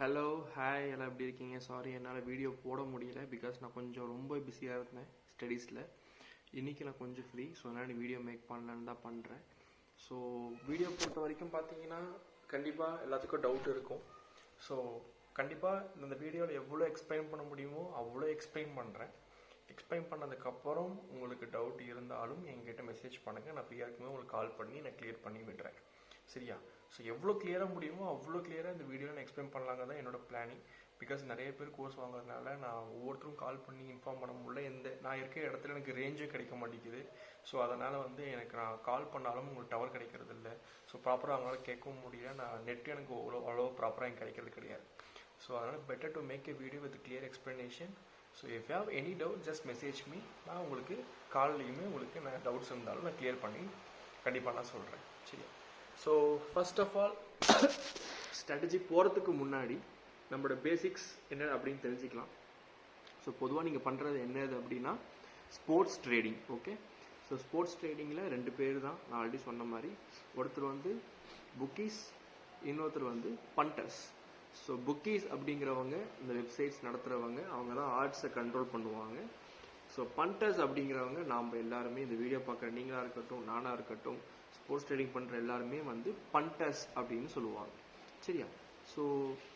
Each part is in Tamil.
ஹலோ ஹாய் எல்லாம் எப்படி இருக்கீங்க? சாரி என்னால் வீடியோ போட முடியல பிகாஸ் நான் கொஞ்சம் ரொம்ப பிஸியாக இருந்தேன் ஸ்டடீஸில். இன்றைக்கி நான் கொஞ்சம் ஃப்ரீ, ஸோ அதனால் வீடியோ மேக் பண்ணலான்னு தான் பண்ணுறேன். ஸோ வீடியோ பொறுத்த வரைக்கும் பார்த்தீங்கன்னா கண்டிப்பாக எல்லாத்துக்கும் டவுட் இருக்கும். ஸோ கண்டிப்பாக இந்த வீடியோவில் எவ்வளோ எக்ஸ்பிளைன் பண்ண முடியுமோ அவ்வளோ எக்ஸ்பிளைன் பண்ணுறேன். எக்ஸ்பிளைன் பண்ணதுக்கப்புறம் உங்களுக்கு டவுட் இருந்தாலும் என்கிட்ட மெசேஜ் பண்ணுங்கள். நான் ஃப்ரீயாக இருக்கும்போது உங்களுக்கு கால் பண்ணி நான் கிளியர் பண்ணி விடுறேன். சரியா? ஸோ எவ்வளோ கிளியராக முடியுமோ அவ்வளோ கிளியராக இந்த வீடியோவில் நான் எக்ஸ்பிளைன் பண்ணலாங்க தான் என்னோட பிளானிங். பிகாஸ் நிறைய பேர் கோர்ஸ் வாங்குறதுனால நான் ஒவ்வொருத்தரும் கால் பண்ணி இன்ஃபார்ம் பண்ண முடியல. நான் இருக்கிற இடத்துல எனக்கு ரேஞ்சும் கிடைக்க மாட்டேங்குது. ஸோ அதனால் எனக்கு நான் கால் பண்ணாலும் உங்களுக்கு டவர் கிடைக்கிறது இல்லை. ஸோ ப்ராப்பராக அவங்களால கேட்கவும் முடியல. நான் நெட் எனக்கு அவ்வளோ ப்ராப்பராக எனக்கு கிடைக்கிறது கிடையாது. ஸோ அதனால் better to make a video with clear explanation. So if you have any doubt just message me. நான் உங்களுக்கு கால்லையுமே உங்களுக்கு நான் டவுட்ஸ் இருந்தாலும் நான் கிளியர் பண்ணி கண்டிப்பாக நான் சொல்கிறேன். சரியா? So first of all strategy போகிறதுக்கு முன்னாடி நம்மளோட பேசிக்ஸ் என்ன அப்படின்னு தெரிஞ்சுக்கலாம். ஸோ பொதுவாக நீங்கள் பண்ணுறது என்னது அப்படின்னா sports trading. Okay, so sports ட்ரேடிங்கில் 2 பேர் தான் நான் ஆல்ரெடி சொன்ன மாதிரி. ஒருத்தர் புக்கீஸ், இன்னொருத்தர் பண்டர்ஸ். ஸோ புக்கீஸ் அப்படிங்கிறவங்க இந்த வெப்சைட்ஸ் நடத்துகிறவங்க, அவங்க தான் ஆர்ட்ஸை கண்ட்ரோல் பண்ணுவாங்க. ஸோ பண்டர்ஸ் அப்படிங்கிறவங்க நாம் எல்லாருமே இந்த வீடியோ பார்க்குற நீங்களாக இருக்கட்டும், நானாக இருக்கட்டும், ஸ்போர்ட்ஸ் ட்ரேடிங் பண்ணுற எல்லாருமே பண்டர்ஸ் அப்படின்னு சொல்லுவாங்க. சரியா? ஸோ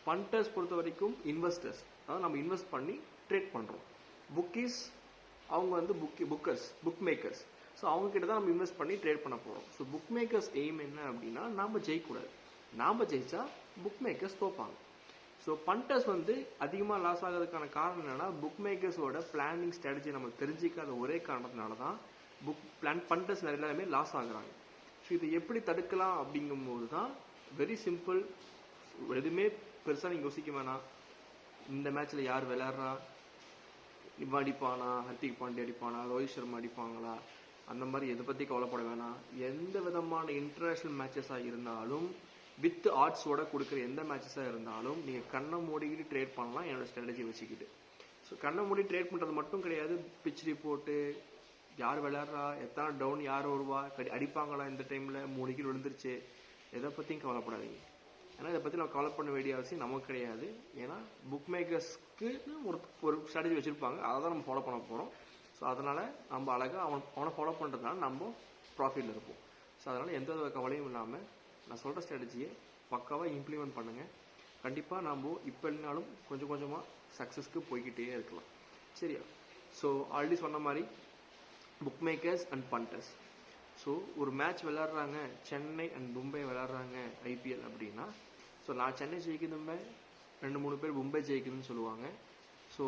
பண்டர்ஸ் பொறுத்த வரைக்கும் இன்வெஸ்டர்ஸ், அதாவது நம்ம இன்வெஸ்ட் பண்ணி ட்ரேட் பண்ணுறோம். புக்கீஸ் அவங்க புக் மேக்கர்ஸ். ஸோ அவங்ககிட்ட தான் நம்ம இன்வெஸ்ட் பண்ணி ட்ரேட் பண்ண போகிறோம். ஸோ புக் மேக்கர்ஸ் எய்ம் என்ன அப்படின்னா நாம் ஜெயிக்கக்கூடாது. நாம் ஜெயிச்சா புக் மேக்கர்ஸ் தோப்பாங்க. ஸோ பண்டர்ஸ் அதிகமாக லாஸ் ஆகிறதுக்கான காரணம் என்னன்னா புக் மேக்கர்ஸோட பிளானிங் ஸ்ட்ராட்டஜி நம்ம தெரிஞ்சிக்காத ஒரே காரணத்தினால தான் பண்டர்ஸ் எல்லாருமே லாஸ் ஆகுறாங்க. ஸோ இதை எப்படி தடுக்கலாம் அப்படிங்கும்போது தான் வெரி சிம்பிள். எதுவுமே பெருசாக நீங்கள் யோசிக்க வேணாம். இந்த மேட்ச்சில் யார் விளையாடுறா, இவன் அடிப்பானா, ஹர்திக் பாண்டியா அடிப்பானா, ரோஹித் சர்மா அடிப்பாங்களா, அந்த மாதிரி எதை பற்றி கவலைப்பட வேணாம். எந்த விதமான இன்டர்நேஷ்னல் மேட்சஸாக இருந்தாலும் வித் ஆர்ட்ஸோட கொடுக்குற எந்த மேட்சஸாக இருந்தாலும் நீங்கள் கண்ணை மூடிக்கிட்டு ட்ரேட் பண்ணலாம் என்னோட ஸ்ட்ராட்டஜி வச்சுக்கிட்டு. ஸோ கண்ணை மூடி ட்ரேட் பண்ணுறது மட்டும் கிடையாது. பிச் ரிப்போர்ட்டு, யார் விளையாடுறா, எத்தனை டவுன், யார் வருவா, அடிப்பாங்களா, இந்த டைமில் 3 விக்கெட் விழுந்துருச்சு, எதை பற்றியும் கவலைப்படாதீங்க. ஏன்னா இதை பற்றி நம்ம கவலை பண்ண வேண்டிய அவசியம் நமக்கு கிடையாது. ஏன்னா புக் மேக்கர்ஸ்க்கு ஒரு ஸ்ட்ராட்டஜி வச்சுருப்பாங்க, அதை தான் நம்ம ஃபாலோ பண்ண போகிறோம். ஸோ அதனால் நம்ம அழகாக அவனை ஃபாலோ பண்ணுறதுனால நம்ம ப்ராஃபிட்டில் இருப்போம். ஸோ அதனால் எந்த வித கவலையும் இல்லாமல் நான் சொல்கிற ஸ்ட்ராட்டஜியை பக்காவாக இம்ப்ளிமெண்ட் பண்ணுங்கள். கண்டிப்பாக நம்ம இப்போ இல்லைனாலும் கொஞ்சம் கொஞ்சமாக சக்ஸஸ்க்கு போய்கிட்டே இருக்கலாம். சரியா? ஸோ ஆல்ரெடி சொன்ன மாதிரி book makers and benders. So ஒரு மேட்ச் விளையாடுறாங்க, சென்னை அண்ட் மும்பை விளையாடுறாங்க ஐபிஎல் அப்படின்னா, ஸோ நான் சென்னை ஜெயிக்குதும்பேன், 2-3 பேர் மும்பை ஜெயிக்குதுன்னு சொல்லுவாங்க. ஸோ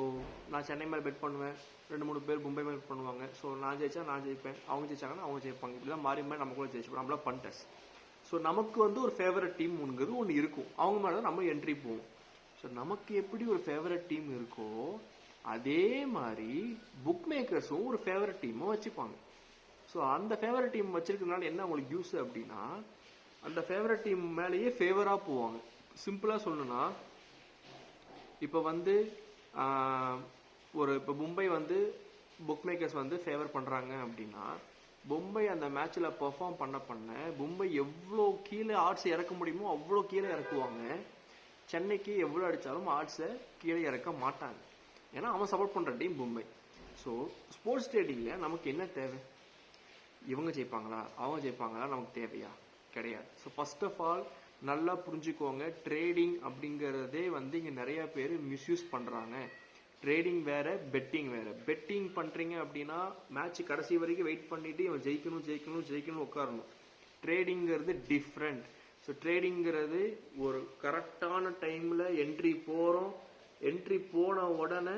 நான் சென்னை மேலே பெட் பண்ணுவேன், 2-3 பேர் மும்பை மேலே பண்ணுவாங்க. ஸோ நான் ஜெயிச்சா நான் ஜெயிப்பேன், அவங்க ஜெயிச்சாங்கன்னா அவங்க ஜெயிப்பாங்க. இப்படிலாம் மாறி மாறி நம்ம கூட ஜெயிச்சுப்போம். நம்மளாம் பண்டர்ஸ். ஸோ நமக்கு ஒரு ஃபேவரட் டீம் ஒன்று இருக்கும், அவங்க மேலே தான் நம்ம என்ட்ரி போவோம். ஸோ நமக்கு எப்படி ஒரு ஃபேவரட் டீம் இருக்கோ அதே மாதிரி புக் மேக்கர்ஸும் ஒரு ஃபேவரட் டீமை வச்சுப்பாங்க. ஸோ அந்த ஃபேவரட் டீம் வச்சிருக்கிறதுனால என்ன அவங்களுக்கு யூஸ் அப்படின்னா, அந்த ஃபேவரட் டீம் மேலேயே ஃபேவராக போவாங்க. சிம்பிளாக சொல்லணும்னா, இப்போ இப்போ மும்பை புக் மேக்கர்ஸ் ஃபேவர் பண்ணுறாங்க அப்படின்னா, மும்பை அந்த மேட்ச்சில் பெர்ஃபார்ம் பண்ண மும்பை எவ்வளோ கீழே ஆர்ட்ஸ் இறக்க முடியுமோ அவ்வளோ கீழே இறக்குவாங்க. சென்னைக்கு எவ்வளோ அடித்தாலும் ஆர்ட்ஸை கீழே இறக்க மாட்டாங்க. ஏன்னா அவன் சப்போர்ட் பண்ணுற டீம் மும்பை. ஸோ ஸ்போர்ட்ஸ் ட்ரேடிங்கில் நமக்கு என்ன தேவை? இவங்க ஜெயிப்பாங்களா, அவங்க ஜெயிப்பாங்களா நமக்கு தேவையா? கிடையாது. ஸோ ஃபர்ஸ்ட் ஆஃப் ஆல் நல்லா புரிஞ்சுக்கோங்க, ட்ரேடிங் அப்படிங்கிறதே இங்கே நிறைய பேர் மிஸ்யூஸ் பண்ணுறாங்க. ட்ரேடிங் வேற, பெட்டிங் வேற. பெட்டிங் பண்ணுறீங்க அப்படின்னா மேட்ச் கடைசி வரைக்கும் வெயிட் பண்ணிட்டு இவன் ஜெயிக்கணும் உட்காரணும். ட்ரேடிங்கிறது டிஃப்ரெண்ட். ஸோ ட்ரேடிங்கிறது ஒரு கரெக்டான டைமில் என்ட்ரி போகிறோம், என்ட்ரி போன உடனே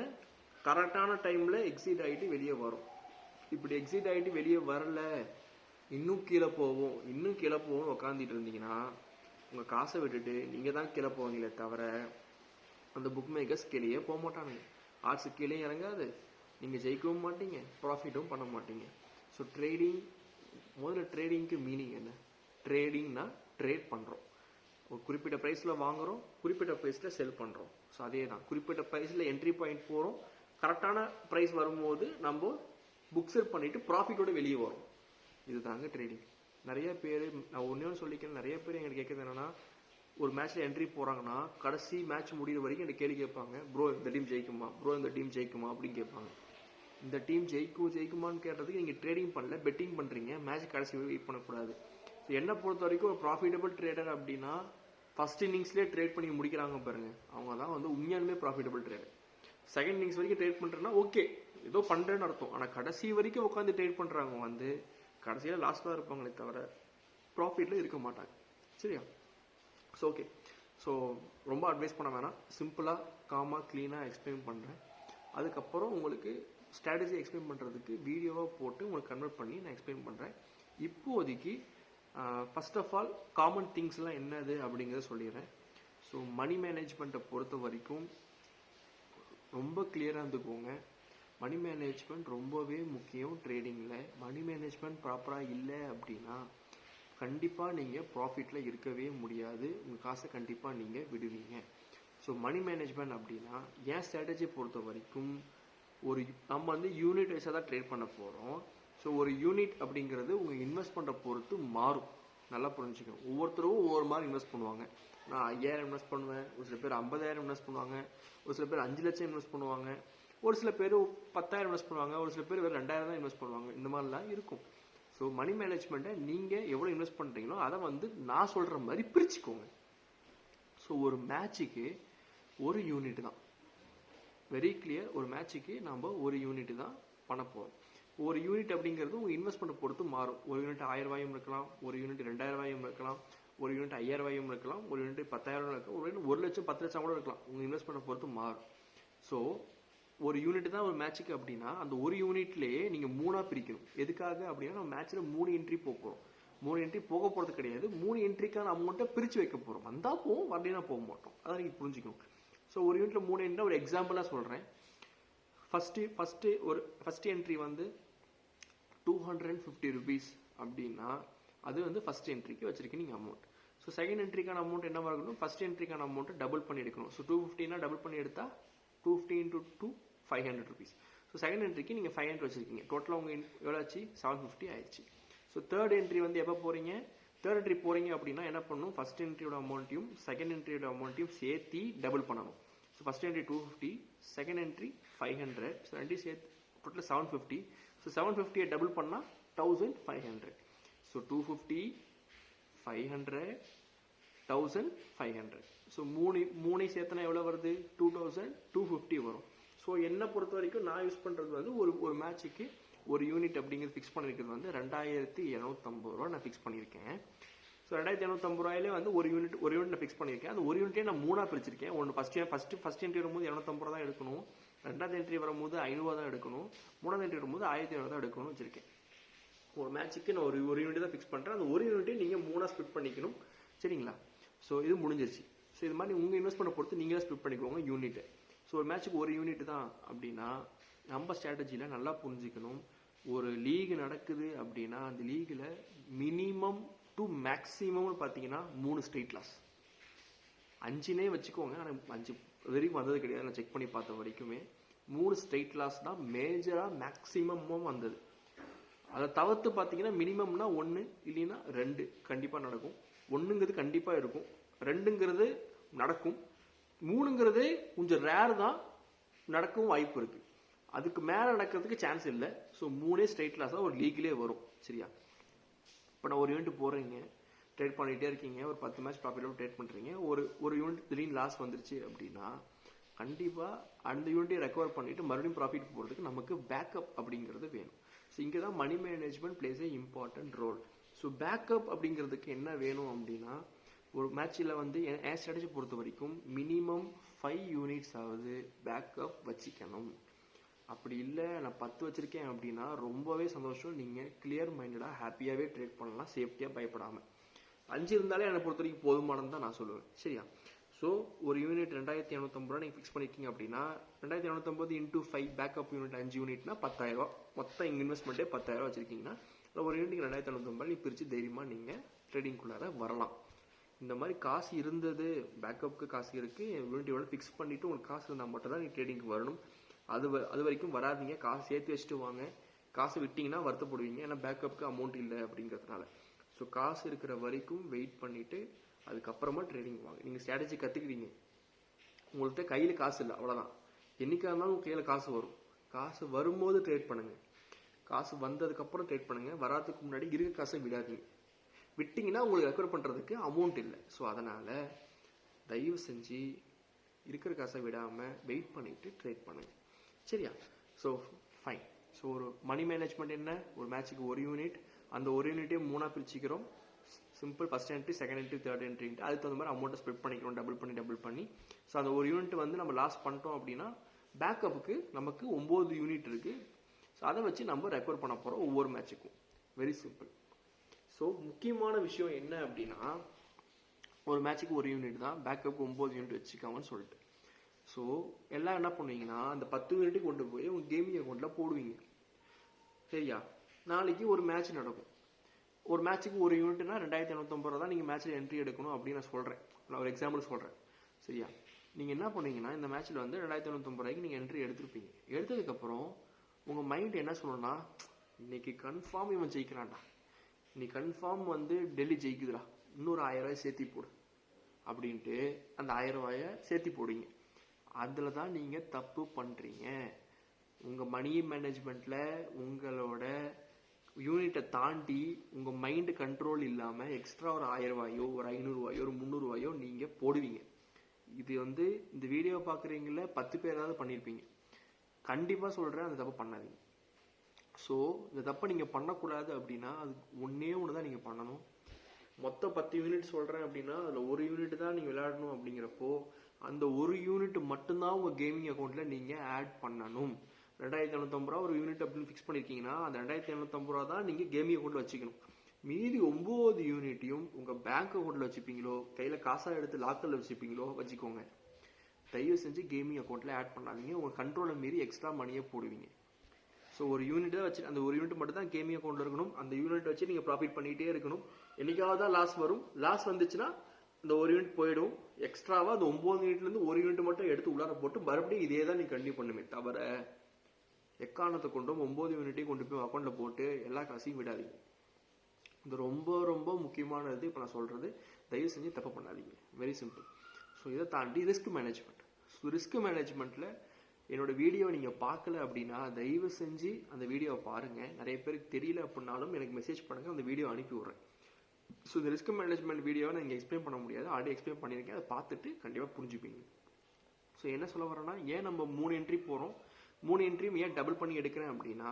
கரெக்டான டைமில் எக்ஸிட் ஆகிட்டு வெளியே வரும். இப்படி எக்ஸிட் ஆகிட்டு வெளியே வரல, இன்னும் கீழே போவோம் உட்காந்துட்டு இருந்தீங்கன்னா உங்கள் காசை விட்டுட்டு நீங்கள் தான் கீழே போவீங்களே தவிர அந்த புக் மேக்கர்ஸ் கீழே போக மாட்டானுங்க. ஆர்ட்ஸு கீழே இறங்காது, நீங்கள் ஜெயிக்கவும் மாட்டீங்க, ப்ராஃபிட்டும் பண்ண மாட்டீங்க. ஸோ ட்ரேடிங்க்கு மீனிங் என்ன? ட்ரேடிங்னா ட்ரேட் பண்ணுறோம், ஒரு குறிப்பிட்ட ப்ரைஸில் வாங்குகிறோம், குறிப்பிட்ட ப்ரைஸில் செல் பண்ணுறோம். ஸோ அதே தான், குறிப்பிட்ட ப்ரைஸில் என்ட்ரி பாயிண்ட் போகிறோம், கரெக்டான ப்ரைஸ் வரும்போது நம்ம புக் செல் பண்ணிவிட்டு ப்ராஃபிட்டோட வெளியே வரும். இது தாங்க ட்ரேடிங். நிறைய பேர், நான் ஒன்று சொல்லிக்கிறேன், நிறைய பேர் எங்களுக்கு கேட்குறது என்னென்னா, ஒரு மேட்ச்ல என்ட்ரி போறாங்கன்னா கடைசி மேட்ச் முடிகிற வரைக்கும் இந்த கேள்வி கேட்பாங்க, ப்ரோ இந்த டீம் ஜெயிக்குமா, ப்ரோ இந்த டீம் ஜெயிக்குமா அப்படின்னு கேட்பாங்க. இந்த டீம் ஜெயிக்குமான்னு கேட்டதுக்கு நீங்கள் ட்ரேடிங் பண்ணல, பெட்டிங் பண்ணுறீங்க. மேட்ச் கடைசி வெயிட் பண்ணக்கூடாது. ஸோ என்னை பொறுத்த வரைக்கும் ஒரு ப்ராஃபிட்டபிள் ட்ரேடர் அப்படின்னா ஃபர்ஸ்ட் இன்னிங்ஸ்லேயே ட்ரேட் பண்ணி முடிக்கிறாங்க பாருங்க, அவங்க தான் வந்து உண்மையாலுமே ப்ராஃபிட்டபிள் ட்ரேடர். செகண்ட் இன்னிங்ஸ் வரைக்கும் ட்ரேட் பண்ணுறேன்னா ஓகே ஏதோ பண்ணுறேன்னு அர்த்தம். ஆனால் கடைசி வரைக்கும் உட்காந்து ட்ரேட் பண்ணுறாங்க வந்து கடைசியில் லாஸ்ட்டாக இருப்பாங்களே தவிர ப்ராஃபிட்டில் இருக்க மாட்டாங்க. சரியா? ஸோ ஓகே, ஸோ ரொம்ப அட்வைஸ் பண்ண வேணாம், சிம்பிளாக காமாக க்ளீனாக எக்ஸ்பிளைன் பண்ணுறேன். அதுக்கப்புறம் உங்களுக்கு ஸ்ட்ராட்டஜி எக்ஸ்பிளைன் பண்ணுறதுக்கு வீடியோவாக போட்டு உங்களுக்கு கன்வெர்ட் பண்ணி நான் எக்ஸ்பிளைன் பண்ணுறேன். இப்போதைக்கு ஃபர்ஸ்ட் ஆஃப் ஆல் காமன் திங்ஸ்லாம் என்னது அப்படிங்கிறத சொல்லிடுறேன். ஸோ மணி மேனேஜ்மெண்ட்டை பொறுத்த வரைக்கும் ரொம்ப கிளியராக இருந்துக்கோங்க. மணி மேனேஜ்மெண்ட் ரொம்பவே முக்கியம் ட்ரேடிங்கில். மணி மேனேஜ்மெண்ட் ப்ராப்பராக இல்லை அப்படின்னா கண்டிப்பாக நீங்கள் ப்ராஃபிட்டில் இருக்கவே முடியாது, உங்கள் காசை கண்டிப்பாக நீங்கள் விடுவீங்க. ஸோ மணி மேனேஜ்மெண்ட் அப்படின்னா என் ஸ்ட்ராட்டஜி பொறுத்த வரைக்கும் நம்ம வந்து யூனிட் வைஸாக தான் ட்ரேட் பண்ண போகிறோம். ஸோ ஒரு யூனிட் அப்படிங்கிறது உங்கள் இன்வெஸ்ட்மெண்ட்டை பொறுத்து மாறும். நல்லா புரிஞ்சுக்கணும். ஒவ்வொருத்தரும் ஒவ்வொரு மாதிரி இன்வெஸ்ட் பண்ணுவாங்க. நான் 5000 இன்வெஸ்ட் பண்ணுவேன், ஒரு சில பேர் 50000 இன்வெஸ்ட் பண்ணுவாங்க, ஒரு சில பேர் 5 லட்சம் இன்வெஸ்ட் பண்ணுவாங்க, ஒரு சில பேர் 10,000 இன்வெஸ்ட் பண்ணுவாங்க, ஒரு சில பேர் வேறு 2000 தான் இன்வெஸ்ட் பண்ணுவாங்க. இந்த மாதிரிலாம் இருக்கும். ஸோ மணி மேனேஜ்மெண்ட்டை நீங்கள் எவ்வளோ இன்வெஸ்ட் பண்ணுறீங்களோ அதை வந்து நான் சொல்கிற மாதிரி பிரிச்சுக்கோங்க. ஸோ ஒரு மேட்சுக்கு ஒரு யூனிட் தான், வெரி கிளியர். ஒரு மேட்சுக்கு நம்ம ஒரு யூனிட் தான் பண்ண போகிறோம். ஒரு யூனிட் அப்படிங்கிறது உங்கள் இன்வெஸ்ட்மெண்ட் பொறுத்து மாறும். ஒரு யூனிட் 1000 ரூபாயும் இருக்கலாம், ஒரு யூனிட் 2000 ரூபாயும் இருக்கலாம், ஒரு யூனிட் 5000 ரூபாயும் இருக்கலாம், ஒரு யூனிட் 10,000 இருக்கலாம், ஒரு யூனிட் 1 லட்சம் 10 லட்சம் கூட இருக்கலாம். உங்கள் இன்வெஸ்ட்மெண்ட்டை பொறுத்து மாறும். ஸோ ஒரு யூனிட் தான் ஒரு மேட்சுக்கு அப்படின்னா அந்த ஒரு யூனிட்லேயே நீங்கள் 3ஆக பிரிக்கணும். எதுக்காக அப்படின்னா நம்ம மேட்ச்சில் 3 என்ட்ரி போக போகிறோம். 3 என்ட்ரி போக போகிறது கிடையாது, 3 என்ட்ரிக்கான அமௌண்ட்டை பிரித்து வைக்க போகிறோம். வந்தால் போவோம், வரலைன்னா போக மாட்டோம். அதை நீங்கள் புரிஞ்சுக்கணும். ஸோ ஒரு யூனிட்ல 3 என்ட்ரி ஒரு எக்ஸாம்பிளாக சொல்கிறேன். ஃபர்ஸ்ட் என்ட்ரி வந்து 250 rupees அப்படின்னா அது வந்து ஃபர்ஸ்ட் என்ட்ரிக்கு வச்சிருக்கீங்க நீங்கள் அமௌண்ட். ஸோ செகண்ட் என்ட்ரிக்கான அமௌண்ட் என்ன இருக்கணும், ஃபர்ஸ்ட் என்ட்ரிக்கான அமௌண்ட்டை டபுள் பண்ணி எடுக்கணும். ஸோ 250 டபுள் பண்ணி எடுத்தால் 250 into 2 500 rupees. ஸோ செகண்ட் என்ட்ரிக்கு நீங்கள் 500 வச்சிருக்கீங்க. டோட்டலாக உங்கள் எவ்வளோ ஆச்சு, 750 ஆயிடுச்சு. ஸோ தேர்ட் என்ட்ரி வந்து எப்போ போகிறீங்க, தேர்ட் என்ட்ரி போகிறீங்க அப்படின்னா என்ன பண்ணணும், ஃபர்ஸ்ட் என்ட்ரியோட அமௌண்ட்டையும் செகண்ட் என்ட்ரியோட அமௌண்ட்டையும் சேர்த்து டபுள் பண்ணணும். So first entry 250, second entry 500, so ரெண்டு சேர்த்து டோட்டல் 750. ஸோ 750 டபுள் பண்ணால் 1500. ஸோ 250, 500, 1500. ஸோ மூணு சேர்த்தனா எவ்வளோ வருது, 2250 வரும். ஸோ என்னை பொறுத்த வரைக்கும் நான் யூஸ் பண்ணுறது வந்து ஒரு மேட்சுக்கு ஒரு யூனிட் அப்படிங்கிறது ஃபிக்ஸ் பண்ணியிருக்கிறது வந்து 2250 ரூபா நான் ஃபிக்ஸ் பண்ணியிருக்கேன். ஸோ 2250 ரூபாயிலே வந்து ஒரு யூனிட் நான் ஃபிக்ஸ் பண்ணியிருக்கேன். அந்த ஒரு யூனிட்டே நான் 3ஆக பிரிச்சிருக்கேன். ஒன்று ஃபர்ஸ்ட் என்ட்ரி வரும்போது 250 ரூபா தான் எடுக்கணும், ரெண்டாவது என்ட்ரி வரும்போது 500 தான் எடுக்கணும், மூணாவது என்ட்ரி வரும்போது 1500 தான் எடுக்கணும்னு வச்சிருக்கேன். ஒரு மேட்சுக்கு நான் ஒரு யூனிட் தான் ஃபிக்ஸ் பண்ணுறேன். அந்த ஒரு யூனிட்டே நீங்கள் 3ஆக ஸ்பிட் பண்ணிக்கணும். சரிங்களா? ஸோ இது முடிஞ்சிருச்சு. ஸோ இது மாதிரி உங்கள் இன்வெஸ்ட்மெண்ட்டை பொறுத்து நீங்களே ஸ்பிட் பண்ணிக்கோங்க யூனிட்டு. ஸோ ஒரு மேட்சுக்கு ஒரு யூனிட் தான் அப்படின்னா நம்ம ஸ்ட்ராட்டஜியில் நல்லா புரிஞ்சுக்கணும். ஒரு லீக் நடக்குது அப்படின்னா அந்த லீகில் மினிமம் டு மேக்ஸிமம்னு பார்த்தீங்கன்னா 3 ஸ்ட்ரெயிட் லாஸ், 5னே வச்சுக்கோங்க. ஆனால் 5 வரைக்கும் வந்தது கிடையாது, நான் செக் பண்ணி பார்த்த வரைக்குமே 3 ஸ்ட்ரெயிட் லாஸ் தான் மேஜராக மேக்ஸிமமும் வந்தது. அதை தவிர்த்து பார்த்தீங்கன்னா மினிமம்னா 1 இல்லைன்னா 2 கண்டிப்பாக நடக்கும். 1ங்கிறது கண்டிப்பாக இருக்கும், 2ங்கிறது நடக்கும், 3ங்கிறது கொஞ்சம் ரேர் தான், நடக்கவும் வாய்ப்பு இருக்குது. அதுக்கு மேலே நடக்கிறதுக்கு சான்ஸ் இல்லை. ஸோ 3 ஸ்ட்ரெயிட் லாஸ் தான் ஒரு லீக்லேயே வரும். சரியா? இப்போ நான் ஒரு யூனிட் போடுறீங்க, ட்ரேட் பண்ணிகிட்டே இருக்கீங்க, ஒரு 10 மேட்ச் ப்ராஃபிட்டபிள் ட்ரேட் பண்ணுறீங்க, ஒரு யூனிட் திடீர்னு லாஸ் வந்துருச்சு அப்படின்னா கண்டிப்பாக அந்த யூனிட்டை ரெக்கவர் பண்ணிவிட்டு மறுபடியும் ப்ராஃபிட் போகிறதுக்கு நமக்கு பேக்கப் அப்படிங்கிறது வேணும். ஸோ இங்கே தான் மணி மேனேஜ்மெண்ட் பிளேஸ் ஏ இம்பார்ட்டன்ட் ரோல். ஸோ பேக்கப் அப்படிங்கிறதுக்கு என்ன வேணும் அப்படின்னா ஒரு மேட்சில் வந்து என் ஸ்ட்ராட்டஜி பொறுத்த வரைக்கும் மினிமம் 5 யூனிட்ஸ் ஆகுது பேக்கப் வச்சுக்கணும். அப்படி இல்லை நான் 10 வச்சுருக்கேன் அப்படின்னா ரொம்பவே சந்தோஷம், நீங்கள் கிளியர் மைண்டடாக ஹாப்பியாகவே ட்ரேட் பண்ணலாம், சேஃப்டியாக பயப்படாமல். 5 இருந்தாலே என்னை பொறுத்த வரைக்கும் போதுமானது தான் நான் சொல்லுவேன். சரியா? ஸோ ஒரு யூனிட் 2250 ரூபா நீங்கள் ஃபிக்ஸ் பண்ணியிருக்கீங்க அப்படின்னா 2250 into 5 பேக்கப் யூனிட் 5 யூனிட்னா 10,000 ரூபா. மொத்தம் எங்கள் இன்வெஸ்ட்மெண்ட்டே 10,000 ரூபா வச்சுருக்கீங்கன்னா ஒரு யூனிட்டுக்கு 2250 ரூபாய் பிரித்து தைரியமாக நீங்கள் ட்ரேடிங்குள்ளார வரலாம். இந்த மாதிரி காசு இருந்தது, பேக்கப்புக்கு காசு இருக்குது, யூனிட் எவ்வளோ ஃபிக்ஸ் பண்ணிவிட்டு உங்களுக்கு காசு இருந்தால் மட்டும் தான் நீங்கள் ட்ரேடிங்க்கு வரணும். அது வரைக்கும் வராதிங்க. காசு சேர்த்து வச்சுட்டு வாங்க. காசு விட்டிங்கன்னா வருத்தப்படுவீங்க, ஏன்னா பேக்கப்புக்கு அமௌண்ட் இல்லை அப்படிங்கிறதுனால. ஸோ காசு இருக்கிற வரைக்கும் வெயிட் பண்ணிவிட்டு அதுக்கப்புறமா ட்ரேடிங் வாங்க. நீங்கள் ஸ்ட்ராட்டஜி கற்றுக்கிறீங்க, உங்கள்கிட்ட கையில் காசு இல்லை, அவ்வளோதான். என்னைக்காக இருந்தாலும் உங்கள் கையில் காசு வரும். காசு வரும்போது ட்ரேட் பண்ணுங்கள், காசு வந்ததுக்கப்புறம் ட்ரேட் பண்ணுங்கள். வராதுக்கு முன்னாடி இருக்க காசை விடாதீங்க. விட்டிங்கன்னா உங்களுக்கு ரெக்கவர் பண்ணுறதுக்கு அமௌண்ட் இல்லை. ஸோ அதனால் தயவு செஞ்சு இருக்கிற காசை விடாமல் வெயிட் பண்ணிவிட்டு ட்ரேட் பண்ணுங்கள், சரியா? So fine. ஸோ ஒரு மணி மேனேஜ்மெண்ட் என்ன, ஒரு மேட்ச்சுக்கு ஒரு யூனிட், அந்த ஒரு யூனிட்டே 3ஆக பிரிச்சுக்கிறோம். Simple, first entry, second entry, third என்ட்ரின்ட்டு அதுக்கு தகுந்த மாதிரி அமௌண்ட்டை ஸ்ப்ளிட் பண்ணிக்கிறோம், டபுள் பண்ணி. ஸோ அந்த ஒரு யூனிட் வந்து நம்ம லாஸ் பண்ணிட்டோம் அப்படின்னா பேக்கப்புக்கு நமக்கு 9 யூனிட் இருக்குது. ஸோ அதை வச்சு நம்ம ரெக்கவர் பண்ண போகிறோம் ஒவ்வொரு மேட்சுக்கும். Very simple. ஸோ முக்கியமான விஷயம் என்ன அப்படின்னா, ஒரு மேட்சுக்கு ஒரு யூனிட் தான், பேக்கப்புக்கு 9 யூனிட் வச்சுக்காங்கன்னு சொல்லிட்டு. ஸோ எல்லாம் என்ன பண்ணுவீங்கன்னா, அந்த 10 யூனிட்டுக்கு கொண்டு போய் உங்கள் கேமிங் அக்கௌண்ட்டில் போடுவீங்க, சரியா? நாளைக்கு ஒரு மேட்ச் நடக்கும். ஒரு மேட்ச்சுக்கு ஒரு யூனிட்னா 2750 ரூபா தான் நீங்கள் மேட்ச்சில் என்ட்ரி எடுக்கணும் அப்படின்னு நான் சொல்கிறேன். நான் ஒரு எக்ஸாம்பிள் சொல்கிறேன், சரியா? நீங்கள் என்ன பண்ணுவீங்கன்னா, இந்த மேட்ச்சில் வந்து 2750 ரூபாய்க்கு நீங்கள் என்ட்ரி எடுத்துருப்பீங்க. எடுத்ததுக்கப்புறம் உங்கள் மைண்ட் என்ன சொல்லணும்னா, இன்னைக்கு கன்ஃபார்ம் இவன் ஜெயிக்கிறான்டா, இன்னைக்கு கன்ஃபார்ம் வந்து டெல்லி ஜெயிக்குதுடா, இன்னொரு 1000 ரூபாய் சேர்த்தி போடு அப்படின்ட்டு அந்த 1000 ரூபாயை சேர்த்தி போடுங்க. அதில் தான் நீங்கள் தப்பு பண்ணுறீங்க. உங்கள் மணி மேனேஜ்மெண்ட்டில் உங்களோட யூனிட்டை தாண்டி உங்கள் மைண்டு கண்ட்ரோல் இல்லாமல் எக்ஸ்ட்ரா ஒரு 1000 ரூபாயோ, ஒரு 500 ரூபாயோ, ஒரு 300 ரூபாயோ நீங்கள் போடுவீங்க. இது வந்து இந்த வீடியோ பார்க்குறீங்கள 10 பேராவது பண்ணியிருப்பீங்க. கண்டிப்பாக சொல்கிறேன், அந்த தப்பு பண்ணாதீங்க. ஸோ இந்த தப்பை நீங்கள் பண்ணக்கூடாது அப்படின்னா அது ஒன்றே ஒன்று தான் நீங்கள் பண்ணணும். மொத்தம் 10 யூனிட் சொல்கிறேன் அப்படின்னா அதில் ஒரு யூனிட் தான் நீங்கள் விளையாடணும். அப்படிங்கிறப்போ அந்த ஒரு யூனிட் மட்டும்தான் உங்கள் கேமிங் அக்கௌண்ட்டில் நீங்கள் ஆட் பண்ணணும். 2750 ரூபா ஒரு யூனிட் அப்படின்னு ஃபிக்ஸ் பண்ணியிருக்கீங்கன்னா அந்த 2750 ரூபா தான் நீங்கள் கேமிங் அக்கௌண்ட்டில் வச்சுக்கணும். மீதி 9 யூனிட்டையும் உங்கள் பேங்க் அக்கௌண்ட்டில் வச்சுப்பீங்களோ, கையில் காசாக எடுத்து லாக்கரில் வச்சுப்பீங்களோ வச்சுக்கோங்க. தயவு செஞ்சு கேமிங் அக்கௌண்ட்டில் ஆட் பண்ணாதீங்க. உங்கள் கண்ட்ரோலை மீறி எக்ஸ்ட்ரா மணியை போடுவீங்க. ஸோ ஒரு யூனிட் தான் வச்சு, அந்த ஒரு யூனிட் மட்டும் தான் கேமிங் அக்கௌண்ட்டில் இருக்கணும். அந்த யூனிட் வச்சு நீங்கள் ப்ராஃபிட் பண்ணிகிட்டே இருக்கணும். என்னைக்காவது தான் லாஸ் வரும். லாஸ் வந்துச்சுன்னா இந்த ஒரு யூனிட் போயிடும். எக்ஸ்ட்ராவாக அந்த 9 யூனிட்லேருந்து ஒரு யூனிட் மட்டும் எடுத்து உள்ளார போட்டு மறுபடியும் இதே தான் நீங்கள் கண்டினியூ பண்ணுமே தவிர எக்காரணத்தை கொண்டும் 9 யூனிட்டையும் கொண்டு போய் அக்கௌண்ட்டில் போட்டு எல்லா காசையும் விடாதீங்க. இது ரொம்ப ரொம்ப முக்கியமானது. இப்போ நான் சொல்கிறது, தயவு செஞ்சு தப்பு பண்ணாதீங்க. Very simple. ஸோ இதை தாண்டி ரிஸ்க் மேனேஜ்மெண்ட். ஸோ ரிஸ்க் மேனேஜ்மெண்ட்டில் என்னோட வீடியோவை நீங்கள் பார்க்கல அப்படின்னா தயவு செஞ்சு அந்த வீடியோவை பாருங்கள். நிறைய பேருக்கு தெரியல அப்படின்னாலும் எனக்கு மெசேஜ் பண்ணுங்கள், அந்த வீடியோ அனுப்பி விட்றேன். ஸோ இந்த ரிஸ்க் மேனேஜ்மெண்ட் வீடியோவை நான் இங்கே எக்ஸ்பிளைன் பண்ண முடியாது, ஆல்ரெடி எக்ஸ்பிளைன் பண்ணியிருக்கேன். அதை பார்த்துட்டு கண்டிப்பாக புரிஞ்சுப்பீங்க. ஸோ என்ன சொல்ல வரேன்னா, ஏன் நம்ம 3 என்ட்ரி போகிறோம், 3 என்ட்ரியும் ஏன் டபுள் பண்ணி எடுக்கிறேன் அப்படின்னா,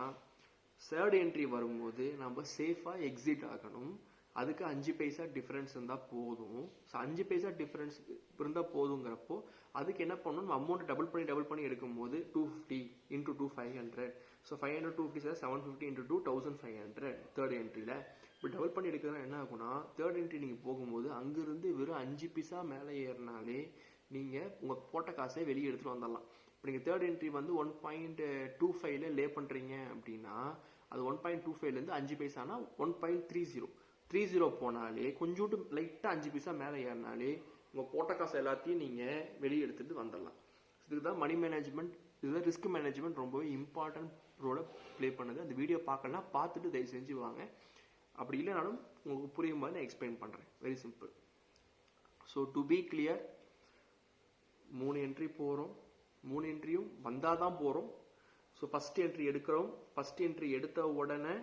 தேர்ட் என்ட்ரி வரும்போது நம்ம சேஃபாக எக்ஸிட் ஆகணும். அதுக்கு 5 பைசா டிஃப்ரென்ஸ் இருந்தால் போதும். ஸோ 5 பைசா டிஃப்ரென்ஸ் இருந்தால் போதுங்கிறப்போ அதுக்கு என்ன பண்ணணும், அமௌண்ட் டபுள் பண்ணி எடுக்கும்போது 250 இன்டூ 2 500. ஸோ 500 250 750 இன்டூ 2 1500 தேர்ட் என்ட்ரியில். இப்போ டபுள் பண்ணி எடுக்கிறதா என்ன ஆகும்னா, தேர்ட் என்ட்ரி நீங்கள் போகும்போது அங்கேருந்து வெறும் 5 பைசா மேலே ஏறினாலே நீங்கள் உங்கள் போட்ட காசை வெளியே எடுத்துகிட்டு வந்துடலாம். இப்போ நீங்கள் தேர்ட் என்ட்ரி வந்து 1.25 லே பண்ணுறீங்க அப்படின்னா அது 1.25லேருந்து 5 பைசானா 1.30 போனாலே கொஞ்சோண்டு லைட்டாக 5 பைசா மேலே ஏறினாலே உங்கள் போட்ட காசை எல்லாத்தையும் நீங்கள் வெளியே எடுத்துகிட்டு வந்துடலாம். இதுக்கு தான் மணி மேனேஜ்மெண்ட், இதுதான் ரிஸ்க் மேனேஜ்மெண்ட் ரொம்பவே இம்பார்ட்டன்ட் ரோலை ப்ளே பண்ணுது. அந்த வீடியோ பார்க்கலாம், பார்த்துட்டு தயவு செஞ்சு வாங்க. அப்படி இல்லைனாலும் உங்களுக்கு புரியும் மாதிரி நான் எக்ஸ்பிளைன் பண்ணுறேன். Very simple. So to be clear, 3 entry போகிறோம், 3 என்ட்ரியும் வந்தால் தான் போகிறோம். ஸோ ஃபஸ்ட் என்ட்ரி எடுக்கிறோம். ஃபஸ்ட் என்ட்ரி எடுத்த உடனே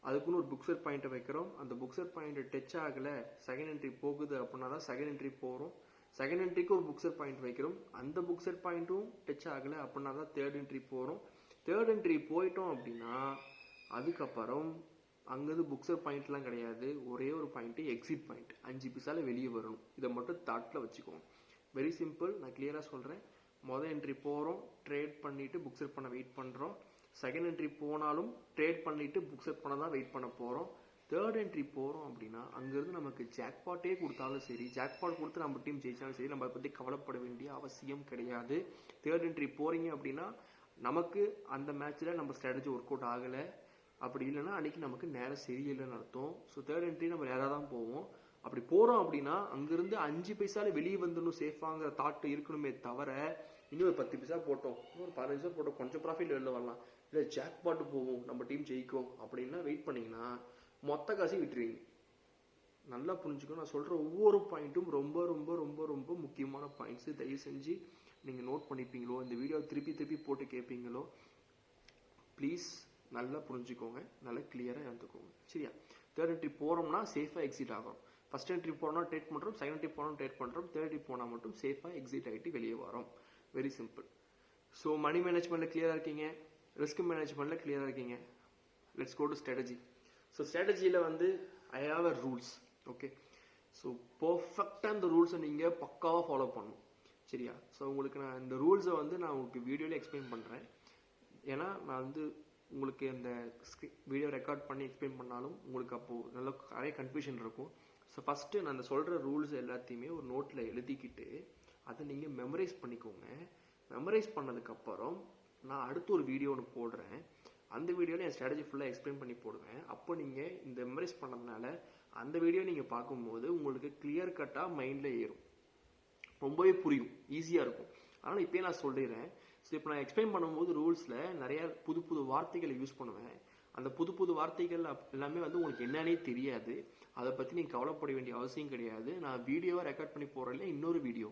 அதுக்குன்னு ஒரு புக்ஸர் பாயிண்ட்டை வைக்கிறோம். அந்த புக்ஸர் பாயிண்ட் டச் ஆகலை, செகண்ட் என்ட்ரி போகுது அப்படின்னா தான் செகண்ட் என்ட்ரி போகிறோம். செகண்ட் என்ட்ரிக்கு ஒரு புக்ஸர் பாயிண்ட் வைக்கிறோம். அந்த புக்ஸர் பாயிண்ட்டும் டச் ஆகலை அப்படின்னா தான் தேர்ட் என்ட்ரி போகிறோம். தேர்ட் என்ட்ரி போயிட்டோம் அப்படின்னா அதுக்கப்புறம் அங்கேருந்து புக்ஸர் பாயிண்ட்லாம் கிடையாது, ஒரே ஒரு பாயிண்ட்டு எக்ஸிட் பாயிண்ட், 5 பைசால வெளியே வரணும். இதை மட்டும் தாட்டில் வச்சுக்கோங்க. Very simple. நான் கிளியராக சொல்கிறேன். மொதல் என்ட்ரி போகிறோம், ட்ரேட் பண்ணிவிட்டு புக்ஸர் பண்ண வெயிட் பண்ணுறோம். செகண்ட் என்ட்ரி போனாலும் ட்ரேட் பண்ணிவிட்டு புக்ஸர் பண்ண தான் வெயிட் பண்ண போகிறோம். தேர்ட் என்ட்ரி போகிறோம் அப்படின்னா அங்கேருந்து நமக்கு ஜாக்பாட்டே கொடுத்தாலும் சரி, ஜாக்பாட் கொடுத்து நம்ம டீம் ஜெயிச்சாலும் சரி, நம்ம அதை பற்றி கவலைப்பட வேண்டிய அவசியம் கிடையாது. தேர்ட் என்ட்ரி போகிறீங்க அப்படின்னா நமக்கு அந்த மேட்ச்சில் நம்ம ஸ்ட்ராட்டஜி ஒர்க் அவுட் ஆகலை, அப்படி இல்லைன்னா அன்றைக்கி நமக்கு நேரம் சரியில்லைன்னு அர்த்தம். ஸோ தேர்ட் என்ட்ரி நம்ம நேராக தான் போவோம். அப்படி போகிறோம் அப்படின்னா அங்கேருந்து 5 பைசால வெளியே வந்துடணும், சேஃபாங்கிற தாட்டு இருக்கணுமே தவிர இன்னும் ஒரு 10 பைசா போட்டோம், இன்னொரு 15 பைசா போட்டோம், கொஞ்சம் ப்ராஃபிட் வெளில வரலாம், இல்லை ஜாக் பாட்டு போவோம், நம்ம டீம் ஜெயிக்கும் அப்படின்னா வெயிட் பண்ணிங்கன்னா மொத்த காசையும் விட்டுருவீங்க. நல்லா புரிஞ்சுக்கணும். நான் சொல்கிற ஒவ்வொரு பாயிண்ட்டும் ரொம்ப ரொம்ப ரொம்ப ரொம்ப முக்கியமான பாயிண்ட்ஸு. தயவு செஞ்சு நீங்கள் நோட் பண்ணிப்பீங்களோ, இந்த வீடியோ திருப்பி திருப்பி போட்டு கேட்பீங்களோ, ப்ளீஸ் நல்லா புரிஞ்சுக்கோங்க, நல்லா கிளியராக இருந்துக்கோங்க. சரியா? தேர்ட் என்ட்ரி போகிறோம்னா சேஃபாக எக்ஸிட் ஆகிறோம். ஃபஸ்ட் என்ட்ரி போனோம்னா ட்ரேட் பண்ணுறோம், செகண்ட் என்ட்ரி போனோம் ட்ரேட் பண்ணுறோம், தேர்ட் என்ட்ரி போனால் மட்டும் சேஃபாக எக்ஸிட் ஆகிட்டு வெளியே வரோம். Very simple. ஸோ மணி மேனேஜ்மெண்ட்டில் கிளியராக இருக்கீங்க, ரிஸ்க் மேனேஜ்மெண்ட்டில் கிளியராக இருக்கீங்க. Let's go to strategy. So ஸ்ட்ராட்டஜியில் வந்து I have a rules. Okay, so பர்ஃபெக்டாக இந்த ரூல்ஸை நீங்கள் பக்காவாக ஃபாலோ பண்ணணும். சரியா? ஸோ உங்களுக்கு நான் இந்த ரூல்ஸை வந்து நான் உங்களுக்கு வீடியோவில் எக்ஸ்பிளைன் பண்ணுறேன். ஏன்னா நான் வந்து உங்களுக்கு இந்த வீடியோ ரெக்கார்ட் பண்ணி எக்ஸ்பிளைன் பண்ணாலும் உங்களுக்கு அப்போது நல்ல நிறைய கன்ஃபியூஷன் இருக்கும். ஸோ ஃபஸ்ட்டு நான் அந்த சொல்கிற ரூல்ஸ் எல்லாத்தையுமே ஒரு நோட்டில் எழுதிக்கிட்டு அதை நீங்கள் மெமரைஸ் பண்ணிக்கோங்க. மெமரைஸ் பண்ணதுக்கப்புறம் நான் அடுத்து ஒரு வீடியோ ஒன்று போடுறேன். அந்த வீடியோவில் என் ஸ்ட்ராட்டஜி ஃபுல்லாக எக்ஸ்பிளைன் பண்ணி போடுவேன். அப்போ நீங்கள் இந்த மெமரைஸ் பண்ணதுனால அந்த வீடியோ நீங்கள் பார்க்கும்போது உங்களுக்கு கிளியர் கட்டாக மைண்டில் ஏறும், ரொம்பவே புரியும், ஈஸியாக இருக்கும். அதனால் இப்போயே நான் சொல்லிடுறேன். ஸோ இப்போ நான் எக்ஸ்பிளைன் பண்ணும்போது ரூல்ஸில் நிறையா புது புது வார்த்தைகளை யூஸ் பண்ணுவேன். அந்த புது புது வார்த்தைகள் எல்லாமே வந்து உங்களுக்கு என்னன்னே தெரியாது. அதை பற்றி நீங்கள் கவலைப்பட வேண்டிய அவசியம் கிடையாது. நான் வீடியோவை ரெக்கார்ட் பண்ணி போகிறதில்ல, இன்னொரு வீடியோ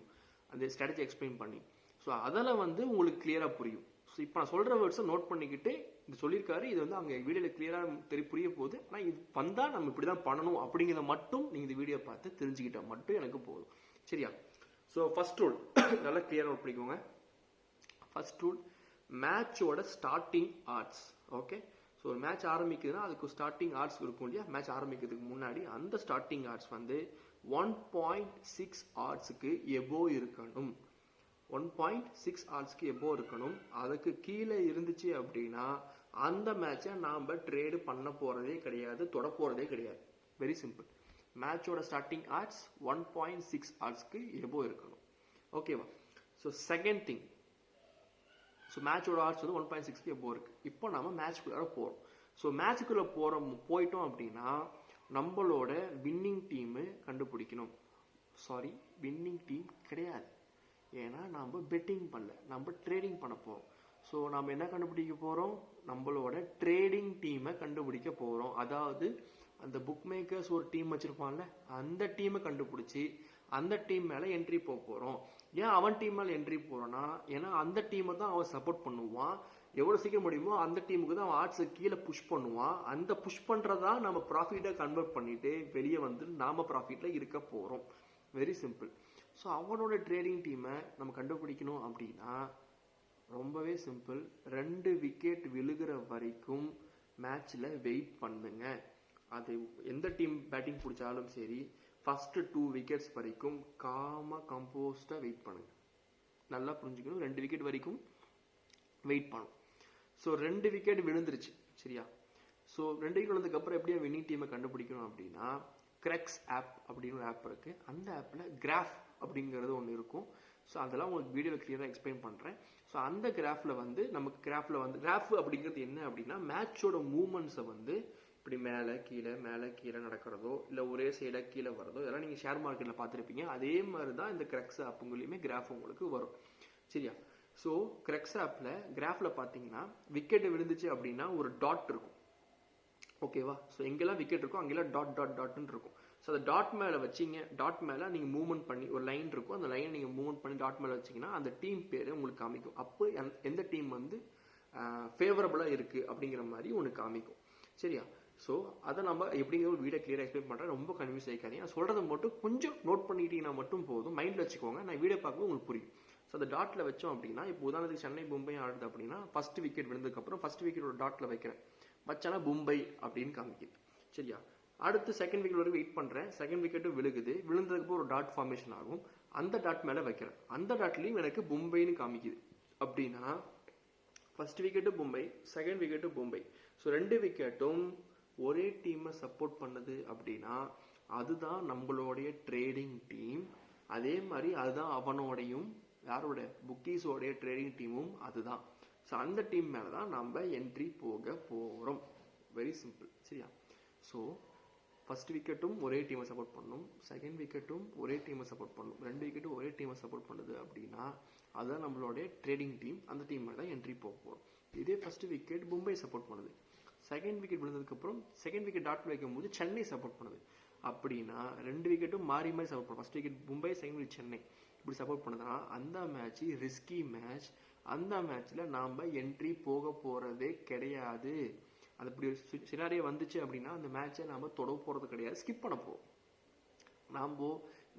அந்த ஸ்ட்ராட்டஜி எக்ஸ்பிளைன் பண்ணி. ஸோ அதில் வந்து உங்களுக்கு கிளியராக புரியும். ஸோ இப்போ நான் சொல்கிற வேர்ட்ஸை நோட் பண்ணிக்கிட்டு இது சொல்லியிருக்காரு, இது வந்து அவங்க வீடியோவில் கிளியராக புரிய போகுது. ஆனால் இது வந்தால் நம்ம இப்படி தான் பண்ணணும் அப்படிங்கிறத மட்டும் நீங்கள் இந்த வீடியோ பார்த்து தெரிஞ்சுக்கிட்டால் மட்டும் எனக்கு போதும். சரியா? ஸோ ஃபர்ஸ்ட் ரூல் நல்லா கிளியராக நோட் பண்ணிக்கோங்க. ஃபர்ஸ்ட் ரூல், மேட்சோட ஸ்டார்டிங் ஆர்ட்ஸ். ஓகே, ஸோ ஒரு மேட்ச் ஆரம்பிக்குதுன்னா அதுக்கு ஸ்டார்டிங் ஆர்ட்ஸ் இருக்கும் இல்லையா? மேட்ச் ஆரம்பிக்கிறதுக்கு முன்னாடி அந்த ஸ்டார்டிங் ஆர்ட்ஸ் வந்து 1.6 ஆர்ட்ஸுக்கு எபோ இருக்கணும். 1.6 ஆர்ட்ஸ்க்கு எபோ இருக்கணும். அதுக்கு கீழே இருந்துச்சு அப்படின்னா அந்த மேட்சை நாம் ட்ரேடு பண்ண போகிறதே கிடையாது, தொட போகிறதே கிடையாது. Very simple. மேட்சோட ஸ்டார்டிங் ஆர்ட்ஸ் 1.6 ஆர்ட்ஸ்க்கு எபோ இருக்கணும். ஓகேவா? ஸோ செகண்ட் திங், ஸோ மேட்சோட ஆர்ட்ஸ் வந்து 1.6க்கு எபோ இருக்குது. இப்போ நம்ம மேட்ச்குள்ளார போகிறோம். ஸோ மேட்சுக்குள்ளே போயிட்டோம் அப்படின்னா நம்மளோட வின்னிங் டீமு கண்டுபிடிக்கணும். சாரி, வின்னிங் டீம் கிடையாது. ஏன்னா நம்ம பெட்டிங் பண்ணல, நம்ம ட்ரேடிங் பண்ண போகிறோம். ஸோ நம்ம என்ன கண்டுபிடிக்க போகிறோம்? நம்மளோட ட்ரேடிங் டீமை கண்டுபிடிக்க போகிறோம். அதாவது அந்த புக் மேக்கர்ஸ் ஒரு டீம் வச்சுருப்பான்ல, அந்த டீமை கண்டுபிடிச்சி அந்த டீம் மேலே என்ட்ரி போக போகிறோம். ஏன் அவன் டீம் மேலே என்ட்ரி போகிறோன்னா, ஏன்னா அந்த டீமை தான் அவன் சப்போர்ட் பண்ணுவான். எவ்வளோ சீக்கிரம் முடியுமோ அந்த டீமுக்கு தான் அவன் ஆர்ட்ஸை கீழே புஷ் பண்ணுவான். அந்த புஷ் பண்ணுறதா நம்ம ப்ராஃபிட்டை கன்வெர்ட் பண்ணிட்டு வெளியே வந்து நாம ப்ராஃபிட்டில் இருக்க போகிறோம். Very simple. ஸோ அவனோட ட்ரேடிங் டீமை நம்ம கண்டுபிடிக்கணும் அப்படின்னா ரொம்பவே சிம்பிள். 2 விக்கெட் விழுகிற வரைக்கும் மேட்ச்சில் வெயிட் பண்ணுங்க. அது எந்த டீம் பேட்டிங் பிடிச்சாலும் சரி, ஃபர்ஸ்ட் 2 விக்கெட்ஸ் வரைக்கும் காமாக கம்போஸ்டாக வெயிட் பண்ணுங்க. நல்லா புரிஞ்சுக்கணும், 2 விக்கெட் வரைக்கும் வெயிட் பண்ணும். ஸோ 2 விக்கெட் விழுந்துருச்சு. சரியா? ஸோ 2 விக்கெட் விழுந்ததுக்கப்புறம் எப்படியா வின்னிங் டீமை கண்டுபிடிக்கணும் அப்படின்னா கிரெக்ஸ் ஆப் அப்படின்னு ஒரு ஆப் இருக்குது. அந்த ஆப்பில் கிராஃப் அப்படிங்கிறது ஒன்று இருக்கும். ஸோ அதெல்லாம் உங்களுக்கு வீடியோவில் கிளியராக எக்ஸ்பிளைன் பண்ணுறேன். ஸோ அந்த கிராஃபில் வந்து நமக்கு கிராஃப் அப்படிங்கிறது என்ன அப்படின்னா மேட்சோட மூவ்மெண்ட்ஸை வந்து இப்படி மேலே கீழே நடக்கிறதோ இல்லை ஒரே சைடாக கீழே வரதோ இதெல்லாம் நீங்கள் ஷேர் மார்க்கெட்டில் பார்த்துருப்பீங்க. அதே மாதிரி தான் இந்த கிரெக்ஸ் ஆப்புங்களையுமே கிராஃப் உங்களுக்கு வரும். சரியா? ஸோ கிரெக்ஸ் ஆப்பில் கிராஃபில் பார்த்தீங்கன்னா விக்கெட் விழுந்துச்சு அப்படின்னா ஒரு டாட் இருக்கும். ஓகேவா? ஸோ எங்கெல்லாம் விக்கெட் இருக்கும் அங்கெல்லாம் டாட்னு இருக்கும். ஸோ அந்த டாட் மேலே வச்சிங்க, டாட் மேலே நீங்கள் மூவ்மெண்ட் பண்ணி ஒரு லைன் இருக்கும், அந்த லைனை நீங்கள் மூவ்மெண்ட் பண்ணி டாட் மேலே வச்சிங்கன்னா அந்த டீம் பேர் உங்களுக்கு காமிக்கும். அப்போ எந்த டீம் வந்து ஃபேவரபுளாக இருக்குது அப்படிங்கிற மாதிரி ஒன்று காமிக்கும். சரியா? ஸோ அதை நம்ம எப்படிங்கிற ஒரு வீடியோ கிளியராக எக்ஸ்பிளைன் பண்ணுறேன். ரொம்ப கன்ஃபியூஸ் ஆகிக்காதீங்க. நான் சொல்கிறத மட்டும் கொஞ்சம் நோட் பண்ணிக்கிட்டீங்கன்னா மட்டும் போதும், மைண்டில் வச்சுக்கோங்க. நான் வீடியோ பார்க்கும்போது உங்களுக்கு புரியும். ஸோ அந்த டாட்டில் வச்சோம் அப்படின்னா, இப்போ உதாரணத்துக்கு சென்னை மும்பை ஆடுது அப்படின்னா ஃபர்ஸ்ட் விக்கெட் விழுந்ததுக்கப்புறம் ஃபர்ஸ்ட் விக்கெட்டோட டாட்டில் வைக்கிறேன், வச்சானா மும்பை அப்படின்னு காமிக்குது. சரியா? அடுத்து செகண்ட் விக்கெட் வரைக்கும் வெயிட் பண்ணுறேன், செகண்ட் விக்கெட்டும் விழுந்ததுக்கு ஒரு டாட் ஃபார்மேஷன் ஆகும். அந்த டாட் மேலே வைக்கிறேன், அந்த டாட்லையும் எனக்கு மும்பைன்னு காமிக்குது. அப்படின்னா first wicket Mumbai, second wicket Mumbai. So 2 விக்கெட்டும் ஒரே டீமை சப்போர்ட் பண்ணுது அப்படின்னா அதுதான் நம்மளுடைய ட்ரேடிங் டீம். அதே மாதிரி அதுதான் அவனோடையும் யாரோட புக்கீஸோடைய ட்ரேடிங் டீமும் அதுதான். ஸோ அந்த டீம் மேலே தான் நம்ம என்ட்ரி போக போகிறோம். Very simple. சரியா? ஸோ ஃபர்ஸ்ட் விக்கெட்டும் ஒரே டீமை சப்போர்ட் பண்ணணும், செகண்ட் விக்கெட்டும் ஒரே டீமை சப்போர்ட் பண்ணணும், 2 விக்கெட்டும் ஒரே டீமை சப்போர்ட் பண்ணுது அப்படின்னா அதுதான் நம்மளுடைய ட்ரேடிங் டீம். அந்த டீம் மேலே தான் என்ட்ரி போக போகிறோம். இதே ஃபர்ஸ்ட் விக்கெட் மும்பை சப்போர்ட் பண்ணுது, செகண்ட் விக்கெட் விழுந்ததுக்கப்புறம் செகண்ட் விக்கெட் டாட் வைக்கும் போது சென்னை சப்போர்ட் பண்ணுது, அப்படின்னா 2 விக்கெட்டும் மாறி மாறி சப்போர்ட் பண்ணும். First wicket Mumbai, second wicket Chennai இப்படி சப்போர்ட் பண்ணுதுன்னா அந்த மேட்ச் ரிஸ்கி மேட்ச். அந்த மேட்ச்ல நாம என்ட்ரி போக போறதே கிடையாது. அது இப்படி ஒரு சினாரியோ வந்துச்சு அப்படின்னா அந்த மேட்சை நாம தொட போறது கிடையாது, ஸ்கிப் பண்ண போறோம். நாம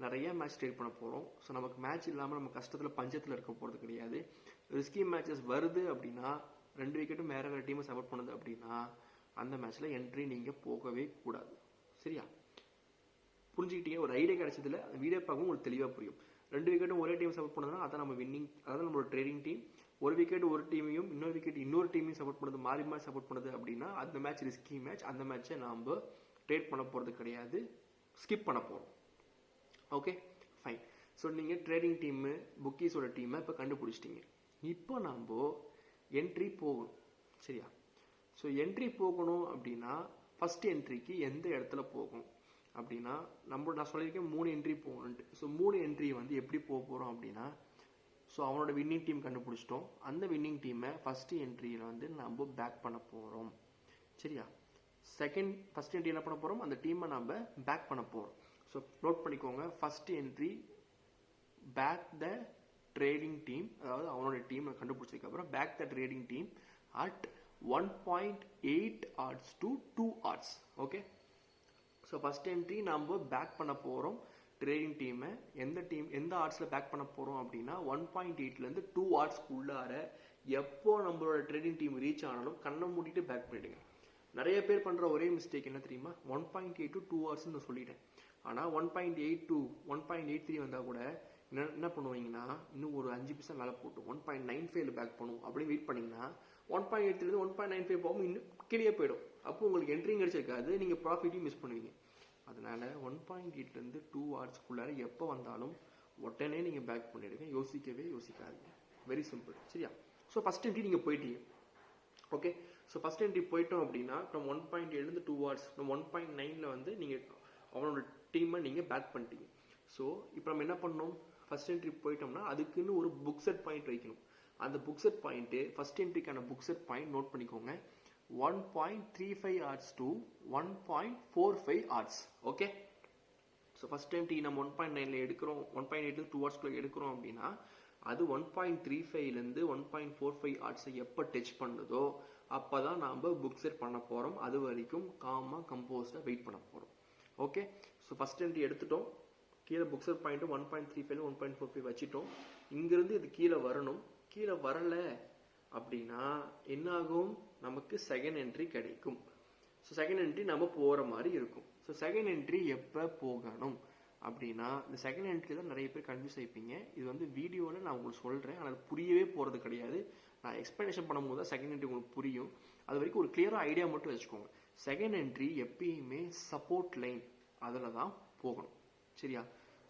நிறைய மேட்ச் ட்ரேட் பண்ண போறோம். ஸோ நமக்கு மேட்ச் இல்லாமல் நம்ம கஷ்டத்துல பஞ்சத்துல இருக்க போறது கிடையாது. ரிஸ்கி மேட்சஸ் வருது அப்படின்னா 2 விக்கெட்டும் வேற வேற டீமை சப்போர்ட் பண்ணுது அப்படின்னா அந்த மேட்ச்ல என்ட்ரி நீங்க போகவே கூடாது. சரியா? புரிஞ்சுக்கிட்டீங்க? ஒரு ஐடியா கிடைச்சதுல வீடியோ பார்க்கவும் உங்களுக்கு தெளிவா புரியும். 2 விக்கெட்டும் ஒரே டீம் சப்போர்ட் பண்ணதுன்னா அதான் நம்ம வின்னிங், அதாவது நம்மளோட ட்ரேடிங் டீம். ஒரு விக்கெட் ஒரு டீமையும் இன்னொரு விக்கெட் இன்னொரு டீமையும் சப்போர்ட் பண்ணுது, மாறி மாறி சப்போர்ட் பண்ணுது அப்படின்னா அந்த மேட்ச் ரிஸ்கி மேட்ச். அந்த மேட்சை நாம ட்ரேட் பண்ண போறது கிடையாது, ஸ்கிப் பண்ண போறோம். Okay fine. ஸோ நீங்கள் ட்ரேடிங் டீமு புக்கீஸோட டீமை இப்போ கண்டுபிடிச்சிட்டீங்க. இப்போ நம்ம என்ட்ரி போகணும். சரியா? ஸோ என்ட்ரி போகணும் அப்படின்னா ஃபர்ஸ்ட் என்ட்ரிக்கு எந்த இடத்துல போகணும் அப்படின்னா நான் சொல்லியிருக்கேன் 3 என்ட்ரி போகணுன்ட்டு. ஸோ 3 என்ட்ரி வந்து எப்படி போக போகிறோம் அப்படின்னா, ஸோ அவனோட வின்னிங் டீம் கண்டுபிடிச்சிட்டோம். அந்த வின்னிங் டீமை ஃபர்ஸ்ட் என்ட்ரியில் வந்து நம்ம பேக் பண்ண போகிறோம். சரியா? ஃபர்ஸ்ட் என்ட்ரி என்ன பண்ண போகிறோம், அந்த டீமை நம்ம பேக் பண்ண போகிறோம். ஸோ நோட் பண்ணிக்கோங்க, first entry back the trading team, அதாவது அவனோட டீமை கண்டுபிடிச்சதுக்கு அப்புறம் back the trading team at 1.8 odds to 2 odds. Okay, so first entry நம்ம பேக் பண்ண போகிறோம் ட்ரேடிங் டீமை. எந்த ஆர்ட்ஸில் பேக் பண்ண போகிறோம் அப்படின்னா 1.8லேருந்து 2 oddsக்குள்ளார எப்போ நம்மளோட ட்ரேடிங் டீம் ரீச் ஆனாலும் கண்ணை மூடிட்டு பேக் பண்ணிடுங்க. நிறைய பேர் பண்ணுற ஒரே மிஸ்டேக் என்ன தெரியுமா, 1.8 to 2 odds நான் சொல்லிட்டேன். ஆனால் 1.8 to 1.83 வந்தால் கூட என்ன பண்ணுவீங்கன்னா இன்னும் ஒரு 5 பைசா மேலே போட்டு 1.95 பேக் பண்ணும் அப்படின்னு வெயிட் பண்ணிங்கன்னா 1.83 1.95 போகும், இன்னும் கீழே போயிடும். அப்போ உங்களுக்கு என்ட்ரிங் கிடைச்சிருக்காது, நீங்கள் ப்ராஃபிட்டையும் மிஸ் பண்ணுவீங்க. அதனால 1.8லேருந்து 2 oddsக்குள்ளார எப்போ வந்தாலும் உடனே நீங்கள் பேக் பண்ணிடுங்க, யோசிக்காதீங்க. Very simple. சரியா? ஸோ ஃபர்ஸ்ட் என்ட்ரி நீங்கள் போயிட்டீங்க. ஓகே, ஸோ ஃபர்ஸ்ட் என்ட்ரி போயிட்டோம் அப்படின்னா நம்ம 1.8லேருந்து 2 odds நம்ம 1.9ல் வந்து நீங்கள் அவனோட டீமை நீங்கள் பேக் பண்ணிட்டீங்க. ஸோ இப்போ நம்ம என்ன பண்ணணும், ஃபர்ஸ்ட் என்ட்ரி போயிட்டோம்னா அதுக்குன்னு ஒரு புக் செட் பாயிண்ட் வைக்கணும். அந்த புக் செட் பாயிண்ட்டு ஃபர்ஸ்ட் என்ட்ரிக்கான புக் செட் பாயிண்ட் நோட் பண்ணிக்கோங்க, 1.35 odds to 1.45 odds. Okay, so first entry நம்ம 1.9ல எடுக்கிறோம், 1.8லேருந்து 2 oddsக்குள்ள எடுக்கிறோம் அப்படின்னா அது 1.35லேருந்து 1.45 odds எப்போ டச் பண்ணுதோ அப்போ தான் நாம் புக் செட் பண்ண போகிறோம். அது வரைக்கும் காமாக கம்போஸ்டாக வெயிட் பண்ண போகிறோம். ஓகே, ஸோ ஃபர்ஸ்ட் என்ட்ரி எடுத்துட்டோம், கீழே புக் செட் பாயிண்ட் 1.35 1.45 வச்சுட்டோம். இங்கிருந்து இது கீழே வரணும். கீழே வரல அப்படின்னா என்ன ஆகும், நமக்கு செகண்ட் என்ட்ரி கிடைக்கும். ஸோ செகண்ட் என்ட்ரி நம்ம போகிற மாதிரி இருக்கும். ஸோ செகண்ட் என்ட்ரி எப்போ போகணும் அப்படின்னா இந்த செகண்ட் என்ட்ரி தான் நிறைய பேர் கன்ஃபியூஸ் ஆகிப்பீங்க. இது வந்து வீடியோவில் நான் உங்களுக்கு சொல்கிறேன், ஆனால் புரியவே போகிறது கிடையாது. நான் எக்ஸ்பிளனேஷன் பண்ணும்போது தான் செகண்ட் என்ட்ரி உங்களுக்கு புரியும். அது வரைக்கும் ஒரு கிளியராக ஐடியா மட்டும் வச்சுக்கோங்க. செகண்ட் என்ட்ரி எப்பயுமே சப்போர்ட் லைன் அதில் தான் போகணும். சரியா?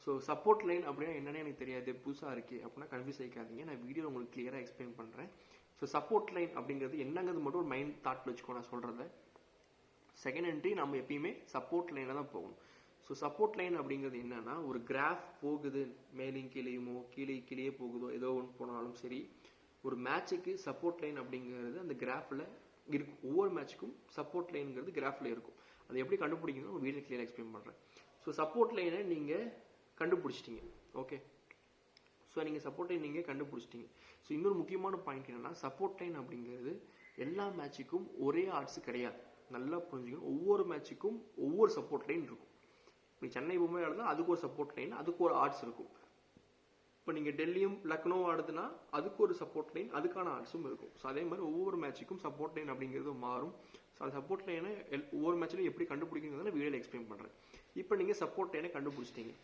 ஸோ சப்போர்ட் லைன் அப்படின்னா என்னன்னு எனக்கு தெரியாது, புதுசாக இருக்குது அப்படின்னா கன்ஃபியூஸ் ஆகிக்காதீங்க. நான் வீடியோ உங்களுக்கு கிளியராக எக்ஸ்பிளைன் பண்ணுறேன். ஸோ சப்போர்ட் லைன் அப்படிங்கிறது என்னங்கிறது மட்டும் ஒரு மைண்ட் தாட் வச்சுக்கோ. நான் சொல்கிறத செகண்ட் என்ட்ரி நம்ம எப்பயுமே சப்போர்ட் லைனில் தான் போகணும். ஸோ சப்போர்ட் லைன் அப்படிங்கிறது என்னன்னா, ஒரு கிராஃப் போகுது மேலேயும் கீழேயுமோ கீழே போகுதோ ஏதோ ஒன்று போனாலும் சரி, ஒரு மேட்சுக்கு சப்போர்ட் லைன் அப்படிங்கிறது அந்த கிராஃபில் இருக்கும். ஒவ்வொரு மேட்சுக்கும் சப்போர்ட் லைனுங்கிறது கிராஃபில் இருக்கும். அதை எப்படி கண்டுபிடிக்கணும் வீடியோ கிளியராக எக்ஸ்பிளைன் பண்ணுறேன். ஸோ சப்போர்ட் லைனை நீங்கள் கண்டுபிடிச்சிட்டீங்க. ஓகே, ஸோ நீங்கள் சப்போர்ட் லைன் நீங்கள் கண்டுபிடிச்சிட்டீங்க. ஸோ இன்னொரு முக்கியமான பாயிண்ட் என்னன்னா, சப்போர்ட் லைன் அப்படிங்கிறது எல்லா மேட்சுக்கும் ஒரே ஆர்ட்ஸ் கிடையாது. நல்லா புரிஞ்சுக்கணும், ஒவ்வொரு மேட்சுக்கும் ஒவ்வொரு சப்போர்ட் லைன் இருக்கும். இப்போ சென்னை பொம்மை ஆடுதுன்னா அதுக்கு ஒரு சப்போர்ட் லைன், அதுக்கு ஒரு ஆர்ட்ஸ் இருக்கும். இப்போ நீங்கள் டெல்லியும் லக்னோ ஆடுதுன்னா அதுக்கு ஒரு சப்போர்ட் லைன், அதுக்கான ஆர்ட்ஸும் இருக்கும். ஸோ அதே மாதிரி ஒவ்வொரு மேட்சுக்கும் சப்போர்ட் லைன் அப்படிங்கிறது மாறும். ஸோ அந்த சப்போர்ட் லைனை ஒவ்வொரு மேட்ச்லையும் எப்படி கண்டுபிடிக்கிறதுன்னு வீடியோவில் எக்ஸ்பிளைன் பண்ணுறேன். இப்போ நீங்கள் சப்போர்ட் லைனை கண்டுபிடிச்சிட்டீங்க.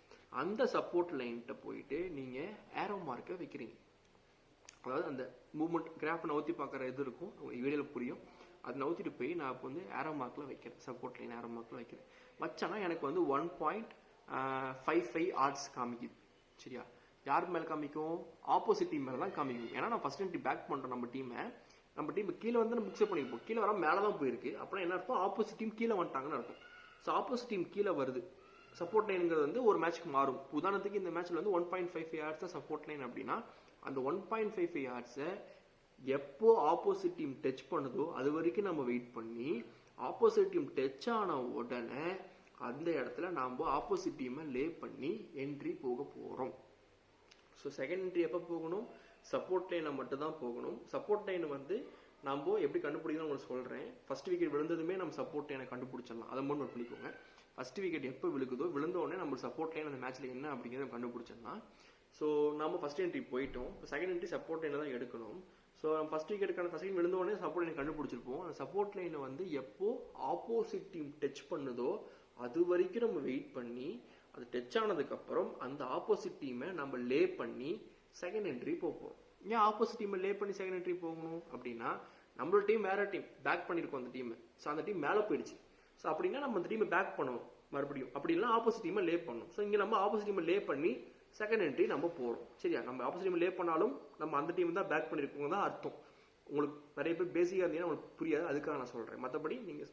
அந்த சப்போர்ட் லைன்கிட்ட போயிட்டு நீங்கள் ஏரோ மார்க்கை வைக்கிறீங்க. அதாவது அந்த மூவ்மெண்ட் கிராஃப் நவுத்தி பார்க்குற இது இருக்கும், வீடியோவில் புரியும். அது நவுத்திட்டு போய் நான் இப்போ வந்து ஏரோ மார்க்கில் வைக்கிறேன், சப்போர்ட் லைன் ஏரோ மார்க்கில் வைக்கிறேன். வச்சேன்னா எனக்கு வந்து 1.55 odds காமிக்குது. சரியா? யார் மேலே காமிக்கும், ஆப்போசிட் டீம் மேலே தான் காமிக்கும். ஏன்னா நான் ஃபர்ஸ்ட் என்ட்ரி பேக் பண்ணுறோம் நம்ம டீம் கீழே வந்து நம்ம புக் செட் பண்ணியிருப்போம், கீழே வர மேலே தான் போயிருக்கு. அப்புறம் என்ன அர்த்தம், ஆப்போசிட் டீம் கீழே வந்துட்டாங்கன்னு அர்த்தம். ஸோ ஆப்போசிட் டீம் கீழே வருது. சப்போர்ட் லைனுங்கிறது வந்து ஒரு மேட்ச்க்கு மாறும். உதாரணத்துக்கு இந்த மேட்ச்ல வந்து 1.55 odds தான் சப்போர்ட் லைன் அப்படின்னா அந்த 1.55 odds எப்போ ஆப்போசிட் டீம் டச் பண்ணுதோ அது வரைக்கும் நம்ம வெயிட் பண்ணி ஆப்போசிட் டீம் டச் ஆன உடனே அந்த இடத்துல நாம் ஆப்போசிட் டீமை லே பண்ணி என்ட்ரி போக போகிறோம். ஸோ செகண்ட் என்ட்ரி எப்போ போகணும்? சப்போர்ட் லைனில் மட்டும் தான் போகணும். சப்போர்ட் லைன் வந்து நம்ம எப்படி கண்டுபிடிக்கணும்னு உங்களுக்கு சொல்கிறேன். ஃபர்ஸ்ட் விக்கெட் விழுந்ததுமே நம்ம சப்போர்ட் லைனை கண்டுபிடிச்சிடலாம். அதை மட்டும் நோட் பண்ணிக்கோங்க. ஃபர்ஸ்ட் விக்கெட் எப்போ விழுகுதோ விழுந்த உடனே நம்ம சப்போர்ட் லைன் அந்த மேட்ச்சில் என்ன அப்படிங்கிறத கண்டுபிடிச்சிடலாம். ஸோ நம்ம ஃபர்ஸ்ட் என்ட்ரி போயிட்டோம். செகண்ட் என்ட்ரி சப்போர்ட் லைனை தான் எடுக்கணும். ஸோ நம்ம ஃபர்ஸ்ட் விக்கெட்டுக்கான ஃபர்ஸ்ட் விழுந்த உடனே சப்போர்ட் லைன் கண்டுபிடிச்சிருப்போம். அந்த சப்போர்ட் லைனை வந்து எப்போ ஆப்போசிட் டீம் டச் பண்ணுதோ அது வரைக்கும் நம்ம வெயிட் பண்ணி அது டச் ஆனதுக்கப்புறம் அந்த ஆப்போசிட் டீமை நம்ம லே பண்ணி செகண்ட் என்ட்ரி போவோம். ஏன் ஆப்போசிட் டீமை லே பண்ணி செகண்ட் என்ட்ரி போகணும் அப்படின்னா நம்மளோட டீம் வேற டீம் பேக் பண்ணியிருக்கோம் அந்த டீமை. ஸோ அந்த டீம் மேலே போயிடுச்சு. ஸோ அப்படின்னா நம்ம அந்த டீமை பேக் பண்ணணும் மறுபடியும். அப்படி இல்லைனா ஆப்போசிட் டீமை லே பண்ணணும். ஸோ இங்கே நம்ம ஆப்போசிட் டீமை லே பண்ணி செகண்ட் என்ட்ரி நம்ம போகிறோம். சரியா? நம்ம ஆப்போசிட் டீம் லே பண்ணாலும் நம்ம அந்த டீம் தான் பேக் பண்ணியிருக்கோங்க தான் அர்த்தம். உங்களுக்கு நிறைய பேர் பேசிக்காக இருந்தீங்கன்னா உங்களுக்கு புரியாது, அதுக்காக நான் சொல்கிறேன். மற்றபடி நீங்கள்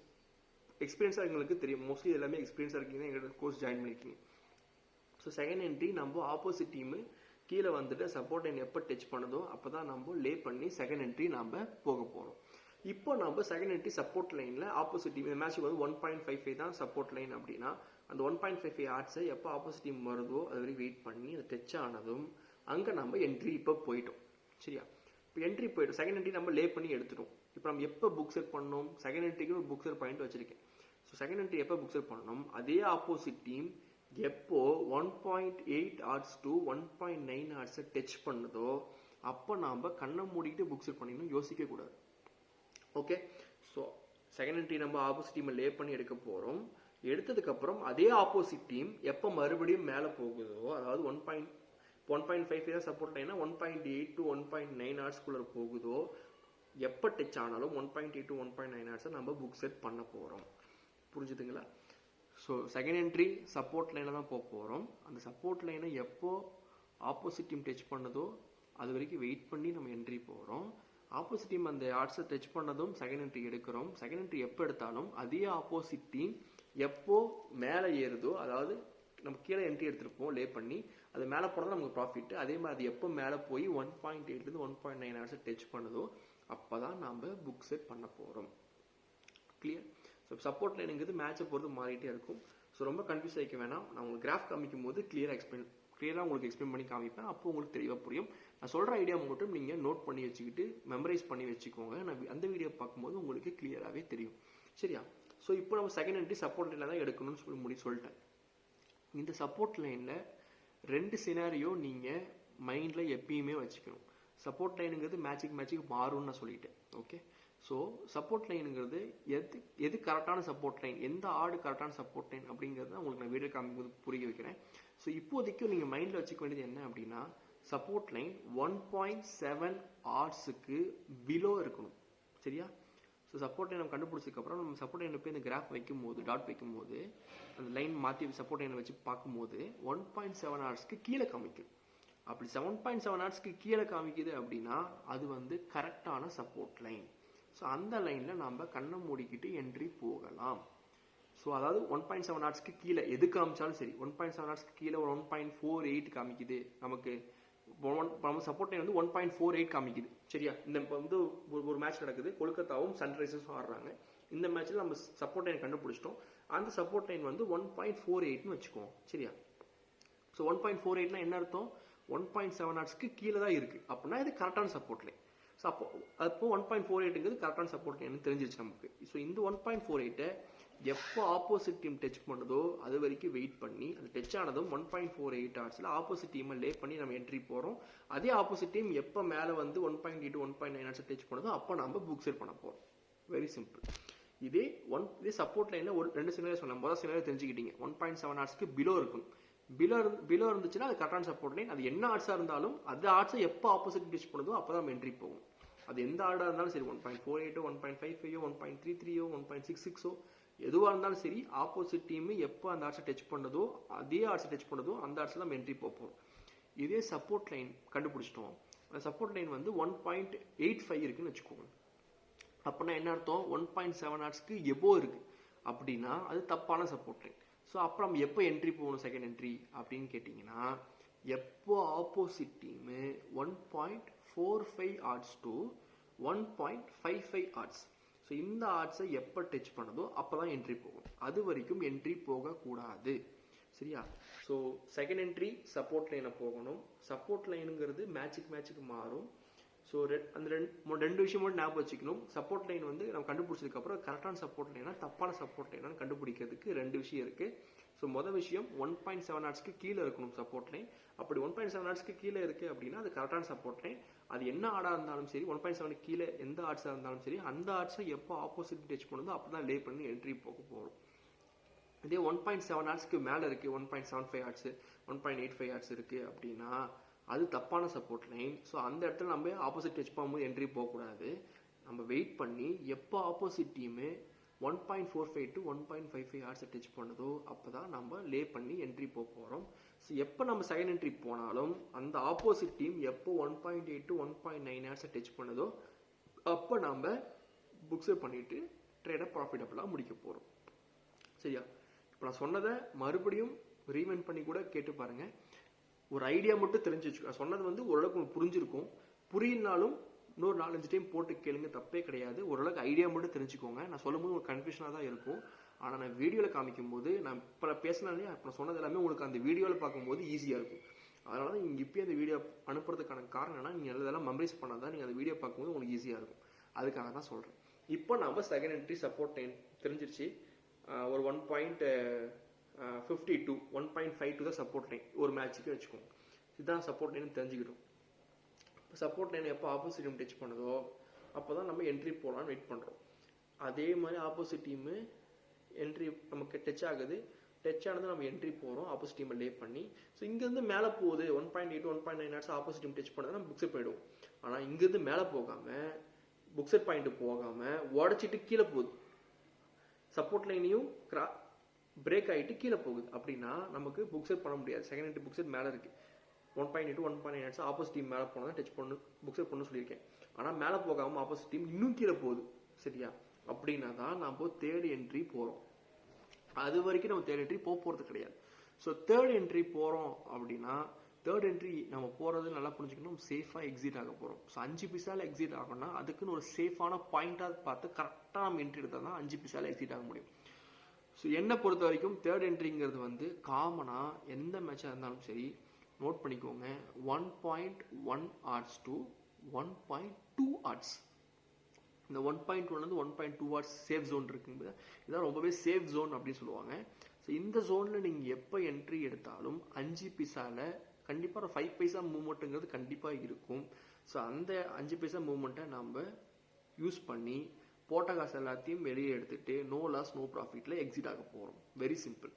எக்ஸ்பீரியன்ஸாக எங்களுக்கு தெரியும். மோஸ்ட்லி எல்லாமே எக்ஸ்பீரியன்ஸாக இருக்கீங்க, எங்களோட கோர்ஸ் ஜாயின் பண்ணியிருக்கீங்க. ஸோ செகண்ட் என்ட்ரி நம்ம ஆப்போசிட் டீமு கீழே வந்துட்டு சப்போர்ட் லைன் எப்போ டச் பண்ணுதோ அப்போ தான் நம்ம லே பண்ணி செகண்ட் என்ட்ரி நம்ம போக போகிறோம். இப்போ நம்ம செகண்ட் என்ட்ரி சப்போர்ட் லைனில் ஆப்போசிட் டீம் இந்த மேட்ச்சுக்கு வந்து 1.55 தான் சப்போர்ட் லைன் அப்படின்னா அந்த 1.55 ஆர்ட்ஸை எப்போ ஆப்போசிட் டீம் வருதோ அது வரைக்கும் வெயிட் பண்ணி அது டச் ஆனதும் அங்கே நம்ம என்ட்ரி இப்போ போயிட்டோம். சரியா? இப்போ என்ட்ரி போயிட்டோம். செகண்ட் என்ட்ரி நம்ம லே பண்ணி எடுத்துட்டோம். இப்போ நம்ம எப்போ புக் செட் பண்ணணும்? செகண்ட் என்ட்ரிக்கு ஒரு புக் செட் பாயிண்ட் வச்சிருக்கேன். ஸோ செகண்ட் என்ட்ரி எப்போ புக் செட் பண்ணணும்? அதே ஆப்போசிட் டீம் எப்போ 1.8 ஆர்ட்ஸ் டு 1.9 ஆர்ட்ஸை டச் பண்ணுதோ அப்போ நாம் கண்ணை மூடிக்கிட்டு புக் செட் பண்ணிடணும், யோசிக்க கூடாது. ஓகே? ஸோ செகண்ட் என்ட்ரி நம்ம ஆப்போசிட் டீமை லே பண்ணி எடுக்க போகிறோம். எடுத்ததுக்கப்புறம் அதே ஆப்போசிட் டீம் எப்போ மறுபடியும் மேலே போகுதோ அதாவது 1.55 தான் சப்போர்ட் லைனா 1.8 டு 1.9 ஆர்ட்ஸ்குள்ளே போகுதோ எப்போ டச் ஆனாலும் 1.8 டு 1.9 ஆர்ட்ஸை நம்ம புக் செட் பண்ண போகிறோம். புரிஞ்சுதுங்களா? ஸோ செகண்ட் என்ட்ரி சப்போர்ட் லைனில் தான் போக போகிறோம். அந்த சப்போர்ட் லைனை எப்போ ஆப்போசிட் டீம் டச் பண்ணதோ அது வரைக்கும் வெயிட் பண்ணி நம்ம என்ட்ரி போகிறோம். ஆப்போசிட் டீம் அந்த ஆர்ட்ஸை டச் பண்ணதும் செகண்ட் என்ட்ரி எடுக்கிறோம். செகண்ட் என்ட்ரி எப்போ எடுத்தாலும் அதே ஆப்போசிட் டீம் எப்போ மேலே ஏறுதோ அதாவது நம்ம கீழே என்ட்ரி எடுத்துருப்போம் லே பண்ணி அது மேலே போனால் நமக்கு ப்ராஃபிட். அதே மாதிரி அது எப்போ மேலே போய் 1.8லேருந்து 1.9 ஆர்ட்ஸை டச் பண்ணுதோ அப்போ தான் நம்ம புக் செட் பண்ண போகிறோம். கிளியர்? ஸோ சப்போர்ட் லைனுங்கிறது மேட்சை பொறுத்து மாறிட்டே இருக்கும். ஸோ ரொம்ப கன்ஃபியூஸ் ஆகிக்க வேணாம். நான் உங்களுக்கு கிராஃப் காமிக்கும் போது கிளியராக உங்களுக்கு எக்ஸ்பிளைன் பண்ணி காமிப்பேன். அப்போ உங்களுக்கு தெளிவாக புரியும். நான் சொல்கிற ஐடியா மட்டும் நீங்கள் நோட் பண்ணி வச்சுக்கிட்டு மெமரைஸ் பண்ணி வச்சுக்கோங்க. நான் அந்த வீடியோ பார்க்கும்போது உங்களுக்கு கிளியராகவே தெரியும். சரியா? ஸோ இப்போ நம்ம செகண்ட் என்ட்ரி சப்போர்ட் லைனில் தான் எடுக்கணும்னு சொல்லிட்டேன். இந்த சப்போர்ட் லைனில் 2 சினாரியோ நீங்கள் மைண்டில் எப்பயுமே வச்சுக்கணும். சப்போர்ட் லைனுங்கிறது மேட்சுக்கு மாறும்னு நான் சொல்லிட்டேன். ஓகே? ஸோ சப்போர்ட் லைனுங்கிறது எது கரெக்டான சப்போர்ட் லைன், எந்த ஆடு கரெக்டான சப்போர்ட் லைன் அப்படிங்கிறத உங்களுக்கு நான் வீடியோ காமிக்கும்போது புரிய வைக்கிறேன். ஸோ இப்போதைக்கும் நீங்கள் மைண்டில் வச்சுக்க வேண்டியது என்ன அப்படின்னா சப்போர்ட் லைன் 1.7 ஆர்ட்ஸுக்கு பிலோ இருக்கணும். சரியா? ஸோ சப்போர்ட் லைன் நம்ம கண்டுபிடிச்சதுக்கப்புறம் நம்ம சப்போர்ட் லைனில் போய் இந்த கிராஃப் வைக்கும்போது டாட் வைக்கும்போது அந்த லைன் மாற்றி சப்போர்ட் லைனை வச்சு பார்க்கும்போது 1.7 ஆர்ட்ஸ்க்கு கீழே காமிக்கும். அப்படி 7.7 ஆர்ட்ஸ்க்கு கீழே காமிக்குது அப்படின்னா அது வந்து கரெக்டான சப்போர்ட் லைன். ஸோ அந்த லைனில் நம்ம கண்ணை மூடிக்கிட்டு என்ட்ரி போகலாம். ஸோ அதாவது 1.7 ஆர்ட்ஸ்க்கு கீழே எது காமிச்சாலும் சரி 1.7 ஆர்ட்ஸ்க்கு கீழே ஒரு 1.48 காமிக்குது நமக்கு நம்ம சப்போர்ட் லைன் வந்து 1.48 காமிக்குது. சரியா? இந்த வந்து ஒரு மேட்ச் நடக்குது, கொல்கத்தாவும் சன்ரைசர்ஸும் ஆடுறாங்க. இந்த மேட்ச்சில் நம்ம சப்போர்ட் லைன் கண்டுபிடிச்சிட்டோம். அந்த சப்போர்ட் லைன் வந்து 1.48ன்னு வச்சுக்குவோம். சரியா? ஸோ 1.48னா என்ன அர்த்தம்? 1.7 ஆர்ட்ஸ்க்கு கீழே தான் இருக்குது அப்படின்னா இது கரெக்டான சப்போர்ட் லைன். ஸோ அப்போ 1.48ங்கிறது கரெக்டான சப்போர்ட் லைன் தெரிஞ்சிருச்சு நமக்கு. ஸோ இந்த 1.48 எப்போ ஆப்போசிட் டீம் டச் பண்ணுதோ அது வரைக்கும் வெயிட் பண்ணி அது டச் ஆனதும் 1.48 ஆர்ட்ஸில் ஆப்போசிட் டீமை லே பண்ணி நம்ம என்ட்ரி போகிறோம். அதே ஆப்போசிட் டீம் எப்போ மேலே வந்து 1.8 to 1.9 ஆர்ட்ஸ் டச் பண்ணுதோ அப்போ நம்ம புக் செட் பண்ண போகிறோம். Very simple. இதே சப்போர்ட் லைனில் ஒரு 2 சினாரியோ சொன்னேன். முதல் சினாரியோ தெரிஞ்சுக்கிட்டீங்க. 1.7 ஆர்ட்ஸ்க்கு பிலோ இருக்கும். பிலோ இருந்துச்சுன்னா அது கரெக்டான சப்போர்ட் லைன். அது என்ன ஆர்ட்ஸாக இருந்தாலும் அந்த ஆர்ட்ஸை எப்போ ஆப்போசிட் டச் பண்ணுதோ அப்போ தான் நம்ம என்ட்ரி போகும். அது எந்த ஆர்டாக இருந்தாலும் சரி 1.48 1.55 1.33 1.66 எதுவாக இருந்தாலும் சரி ஆப்போசிட் டீம் எப்போ அந்த ஆர்ட்ஸை டச் பண்ணதோ அதே ஆர்ட்ஸை டச் பண்ணதோ அந்த ஆர்ட்ஸில் நம்ம என்ட்ரி போகிறோம். இதே சப்போர்ட் லைன் கண்டுபிடிச்சிட்டோம். அந்த சப்போர்ட் லைன் வந்து 1.85 இருக்குன்னு வச்சுக்கோங்க. அப்படின்னா என்ன அர்த்தம்? 1.7 ஆர்ட்ஸ்க்கு எபோ இருக்கு அப்படின்னா அது தப்பான சப்போர்ட் லைன். ஸோ அப்புறம் நம்ம எப்போ என்ட்ரி போகணும் செகண்ட் என்ட்ரி அப்படின்னு கேட்டிங்கன்னா எப்போ opposite team 1.45 arts to 1.55 arts. So இந்த ஆர்ட்ஸை எப்போ டச் பண்ணதோ அப்போ தான் என்ட்ரி போகும், அது வரைக்கும் என்ட்ரி போகக்கூடாது. சரியா? ஸோ செகண்ட் என்ட்ரி சப்போர்ட் லைனை போகணும். சப்போர்ட் லைனுங்கிறது மேட்சுக்கு மாறும். ஸோ அந்த ரெண்டு விஷயம் மட்டும் ஞாபகம் வச்சுக்கணும். சப்போர்ட் லைன் வந்து நம்ம கண்டுபிடிச்சதுக்கப்புறம் கரெக்டான சப்போர்ட் லைனா தப்பான சப்போர்ட் லைனான்னு கண்டுபிடிக்கிறதுக்கு ரெண்டு விஷயம் இருக்குது. ஸோ மொதல் விஷயம் 1.7 ஹார்ட்ஸ்க்கு கீழே இருக்கணும் சப்போர்ட் லைன். அப்படி 1.7 ஹார்ட்ஸ்க்கு கீழே இருக்குது அப்படின்னா அது கரெக்டான சப்போர்ட் லைன். அது என்ன ஆடாக இருந்தாலும் சரி, 1.7 கீழே எந்த ஆர்ட்ஸாக இருந்தாலும் சரி, அந்த ஆர்ட்ஸை எப்போ ஆப்போசிட் டச் பண்ணுதோ அப்போ தான் லே பண்ணி என்ட்ரி போக போகிறோம். இதே 1.7 ஹார்ட்ஸ்க்கு மேலே இருக்குது, 1.75 ஹார்ட்ஸு 1.85 ஹார்ட்ஸ் இருக்குது அப்படின்னா அது தப்பான சப்போர்ட் லைன். ஸோ அந்த இடத்துல நம்ம ஆப்போசிட் டச் பண்ணும்போது என்ட்ரி போகக்கூடாது. நம்ம வெயிட் பண்ணி எப்போ ஆப்போசிட் டீமு 1.45 to 1.55 ஹார்ட்ஸை டச் பண்ணுதோ அப்போ தான் நம்ம லே பண்ணி என்ட்ரி போக போகிறோம். ஸோ எப்போ நம்ம செகண்ட் என்ட்ரி போனாலும் அந்த ஆப்போசிட் டீம் எப்போ 1.8 to 1.9 ஹார்ட்ஸை டச் பண்ணுதோ அப்போ நம்ம புக்ஸை பண்ணிவிட்டு ட்ரேடை ப்ராஃபிட்டபுளாக முடிக்க போகிறோம். சரியா? இப்போ நான் சொன்னதை மறுபடியும் ரீமைண்ட் பண்ணி கூட கேட்டு பாருங்கள். ஒரு ஐடியா மட்டும் தெரிஞ்சு வச்சுக்கோ. சொன்னது வந்து ஓரளவுக்கு உங்களுக்கு புரிஞ்சிருக்கும். புரியலனாலும் இன்னொரு 4-5 டைம் போட்டு கேளுங்க, தப்பே கிடையாது. ஓரளவுக்கு ஐடியா மட்டும் தெரிஞ்சுக்கோங்க. நான் சொல்லும்போது உங்களுக்கு கன்ஃபியூஷனாக தான் இருக்கும். ஆனால் நான் வீடியோவில் காமிக்கும் போது நான் இப்போ பேசினாலே இப்போ நான் சொன்னது எல்லாமே உங்களுக்கு அந்த வீடியோவில் பார்க்கும்போது ஈஸியாக இருக்கும். அதனால தான் நீங்கள் இப்போயே அந்த வீடியோ அனுப்புறதுக்கான காரணம் என்ன, நீங்கள் இதெல்லாம் மெமரைஸ் பண்ணால் தான் நீங்கள் அந்த வீடியோ பார்க்கும்போது உங்களுக்கு ஈஸியாக இருக்கும். அதுக்காக தான் சொல்கிறேன். இப்போ நம்ம செகண்ட் என்ட்ரி சப்போர்ட் டைம் தெரிஞ்சிருச்சு. ஒரு 1.52 1.52 தான் சப்போர்ட் லைன் ஒரு மேட்ச்சுக்கு வச்சுக்கோங்க. இதுதான் சப்போர்ட் லைன் தெரிஞ்சுக்கிட்டோம். இப்போ சப்போர்ட் லைன் எப்போ ஆப்போசிட் டீம் டச் பண்ணுதோ அப்போ தான் நம்ம என்ட்ரி போகலான்னு வெயிட் பண்ணுறோம். அதே மாதிரி ஆப்போசிட் டீமு என்ட்ரி நமக்கு டச் ஆகுது, டச் ஆனது நம்ம என்ட்ரி போகிறோம் ஆப்போசிட் டீமை லே பண்ணி. ஸோ இங்கேருந்து மேலே போகுது 1.8 1.9 ஹார்ட்ஸ் ஆப்போசிட் டீம் டச் பண்ணதை நம்ம புக்ஸெட் பண்ணிவிடுவோம். ஆனால் இங்கேருந்து மேலே போகாமல் புக்ஸெட் பாயிண்ட் போகாமல் உடச்சிட்டு கீழே போகுது, சப்போர்ட் லைனையும் பிரேக் ஆகிட்டு கீழே போகுது அப்படின்னா நமக்கு புக்ஸெட் பண்ண முடியாது. செகண்ட் என்ட்ரி புக்ஸெட் மேலே இருக்குது 1.8 1.9 ஹார்ட்ஸ் ஆப்போசிட் டீம் மேலே போனால் தான் டச் பண்ணு புக்ஸெட் பண்ணு சொல்லியிருக்கேன். ஆனால் மேலே போகாமல் ஆப்போசிட் டீம் இன்னும் கீழே போகுது. சரியா? அப்படின்னா தான் நம்ம தேர்ட் என்ட்ரி போகிறோம். அது வரைக்கும் நம்ம தேர்ட் என்ட்ரி போகிறது கிடையாது. ஸோ தேர்ட் என்ட்ரி போகிறோம் அப்படின்னா தேர்ட் என்ட்ரி நம்ம போகிறது நல்லா புரிஞ்சுக்கணும், சேஃபாக எக்ஸிட் ஆக போகிறோம். ஸோ 5 பைசாவில் எக்ஸிட் ஆகணும்னா அதுக்குன்னு ஒரு சேஃபான பாயிண்டாக பார்த்து கரெக்டாக நம்ம என்ட்ரி எடுத்தால் தான் 5 பைசாவில் எக்ஸிட் ஆக முடியும். ஸோ என்னை பொறுத்த வரைக்கும் தேர்ட் என்ட்ரிங்கிறது வந்து காமனாக எந்த மேட்சாக இருந்தாலும் சரி நோட் பண்ணிக்கோங்க, 1.1 ஹார்ட்ஸ் டு 1.2 ஹார்ட்ஸ். இந்த 1.1 1.2 ஹார்ட்ஸ் சேஃப் ஜோன் இருக்குங்க, இதான் ரொம்பவே சேஃப் ஜோன் அப்படின்னு சொல்லுவாங்க. ஸோ இந்த ஜோனில் நீங்கள் எப்போ என்ட்ரி எடுத்தாலும் 5 பைசாவில் கண்டிப்பாக ஒரு 5 பைசா மூவ்மெண்ட்டுங்கிறது கண்டிப்பாக இருக்கும். ஸோ அந்த 5 பைசா மூவ்மெண்ட்டை நம்ம யூஸ் பண்ணி போட்ட காசு எல்லாத்தையும் வெளியே எடுத்துகிட்டு நோ லாஸ் நோ ப்ராஃபிட்டில் எக்ஸிட் ஆக போகிறோம். Very simple.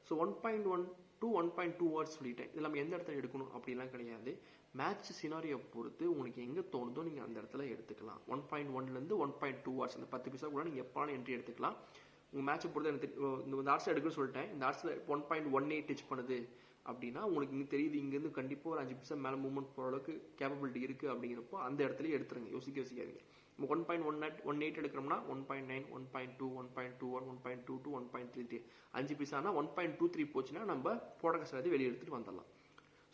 So 1.1 to 1.2 hearts சொல்லிட்டேன். இது நம்ம எந்த இடத்துல எடுக்கணும் அப்படிலாம் கிடையாது. மேட்ச் சினாரியை பொறுத்து உங்களுக்கு எங்கே தோணுதோ நீங்கள் அந்த இடத்துல எடுத்துக்கலாம். 1.1லேருந்து 1.2 ஹார்ட்ஸ் அந்த 10 பைசா கூட நீங்கள் எப்போனாலும் என்ட்ரி எடுத்துக்கலாம். உங்கள் மேட்சை பொறுத்து எனக்கு இந்த ஆர்ட்ஸில் எடுக்கணும்னு சொல்லிட்டேன். இந்த ஆர்ட்ஸில் 1.18 டச் பண்ணுது அப்படின்னா உங்களுக்கு இங்கே தெரியுது இங்கேருந்து கண்டிப்பாக ஒரு 5 பைசா மேலே மூவ்மெண்ட் போகிற அளவுக்கு கேப்பபிலிட்டி இருக்குது அப்படிங்கிறப்போ அந்த இடத்துல எடுத்துருங்க, யோசிக்காதீங்க. நம்ம 1.18 எடுக்கிறோம்னா 1.9 1.2 1.2 1.22 1.33 5 பைசானா 1.23 போச்சுன்னா நம்ம போட காசு வெளியே எடுத்துகிட்டு வந்துடலாம்.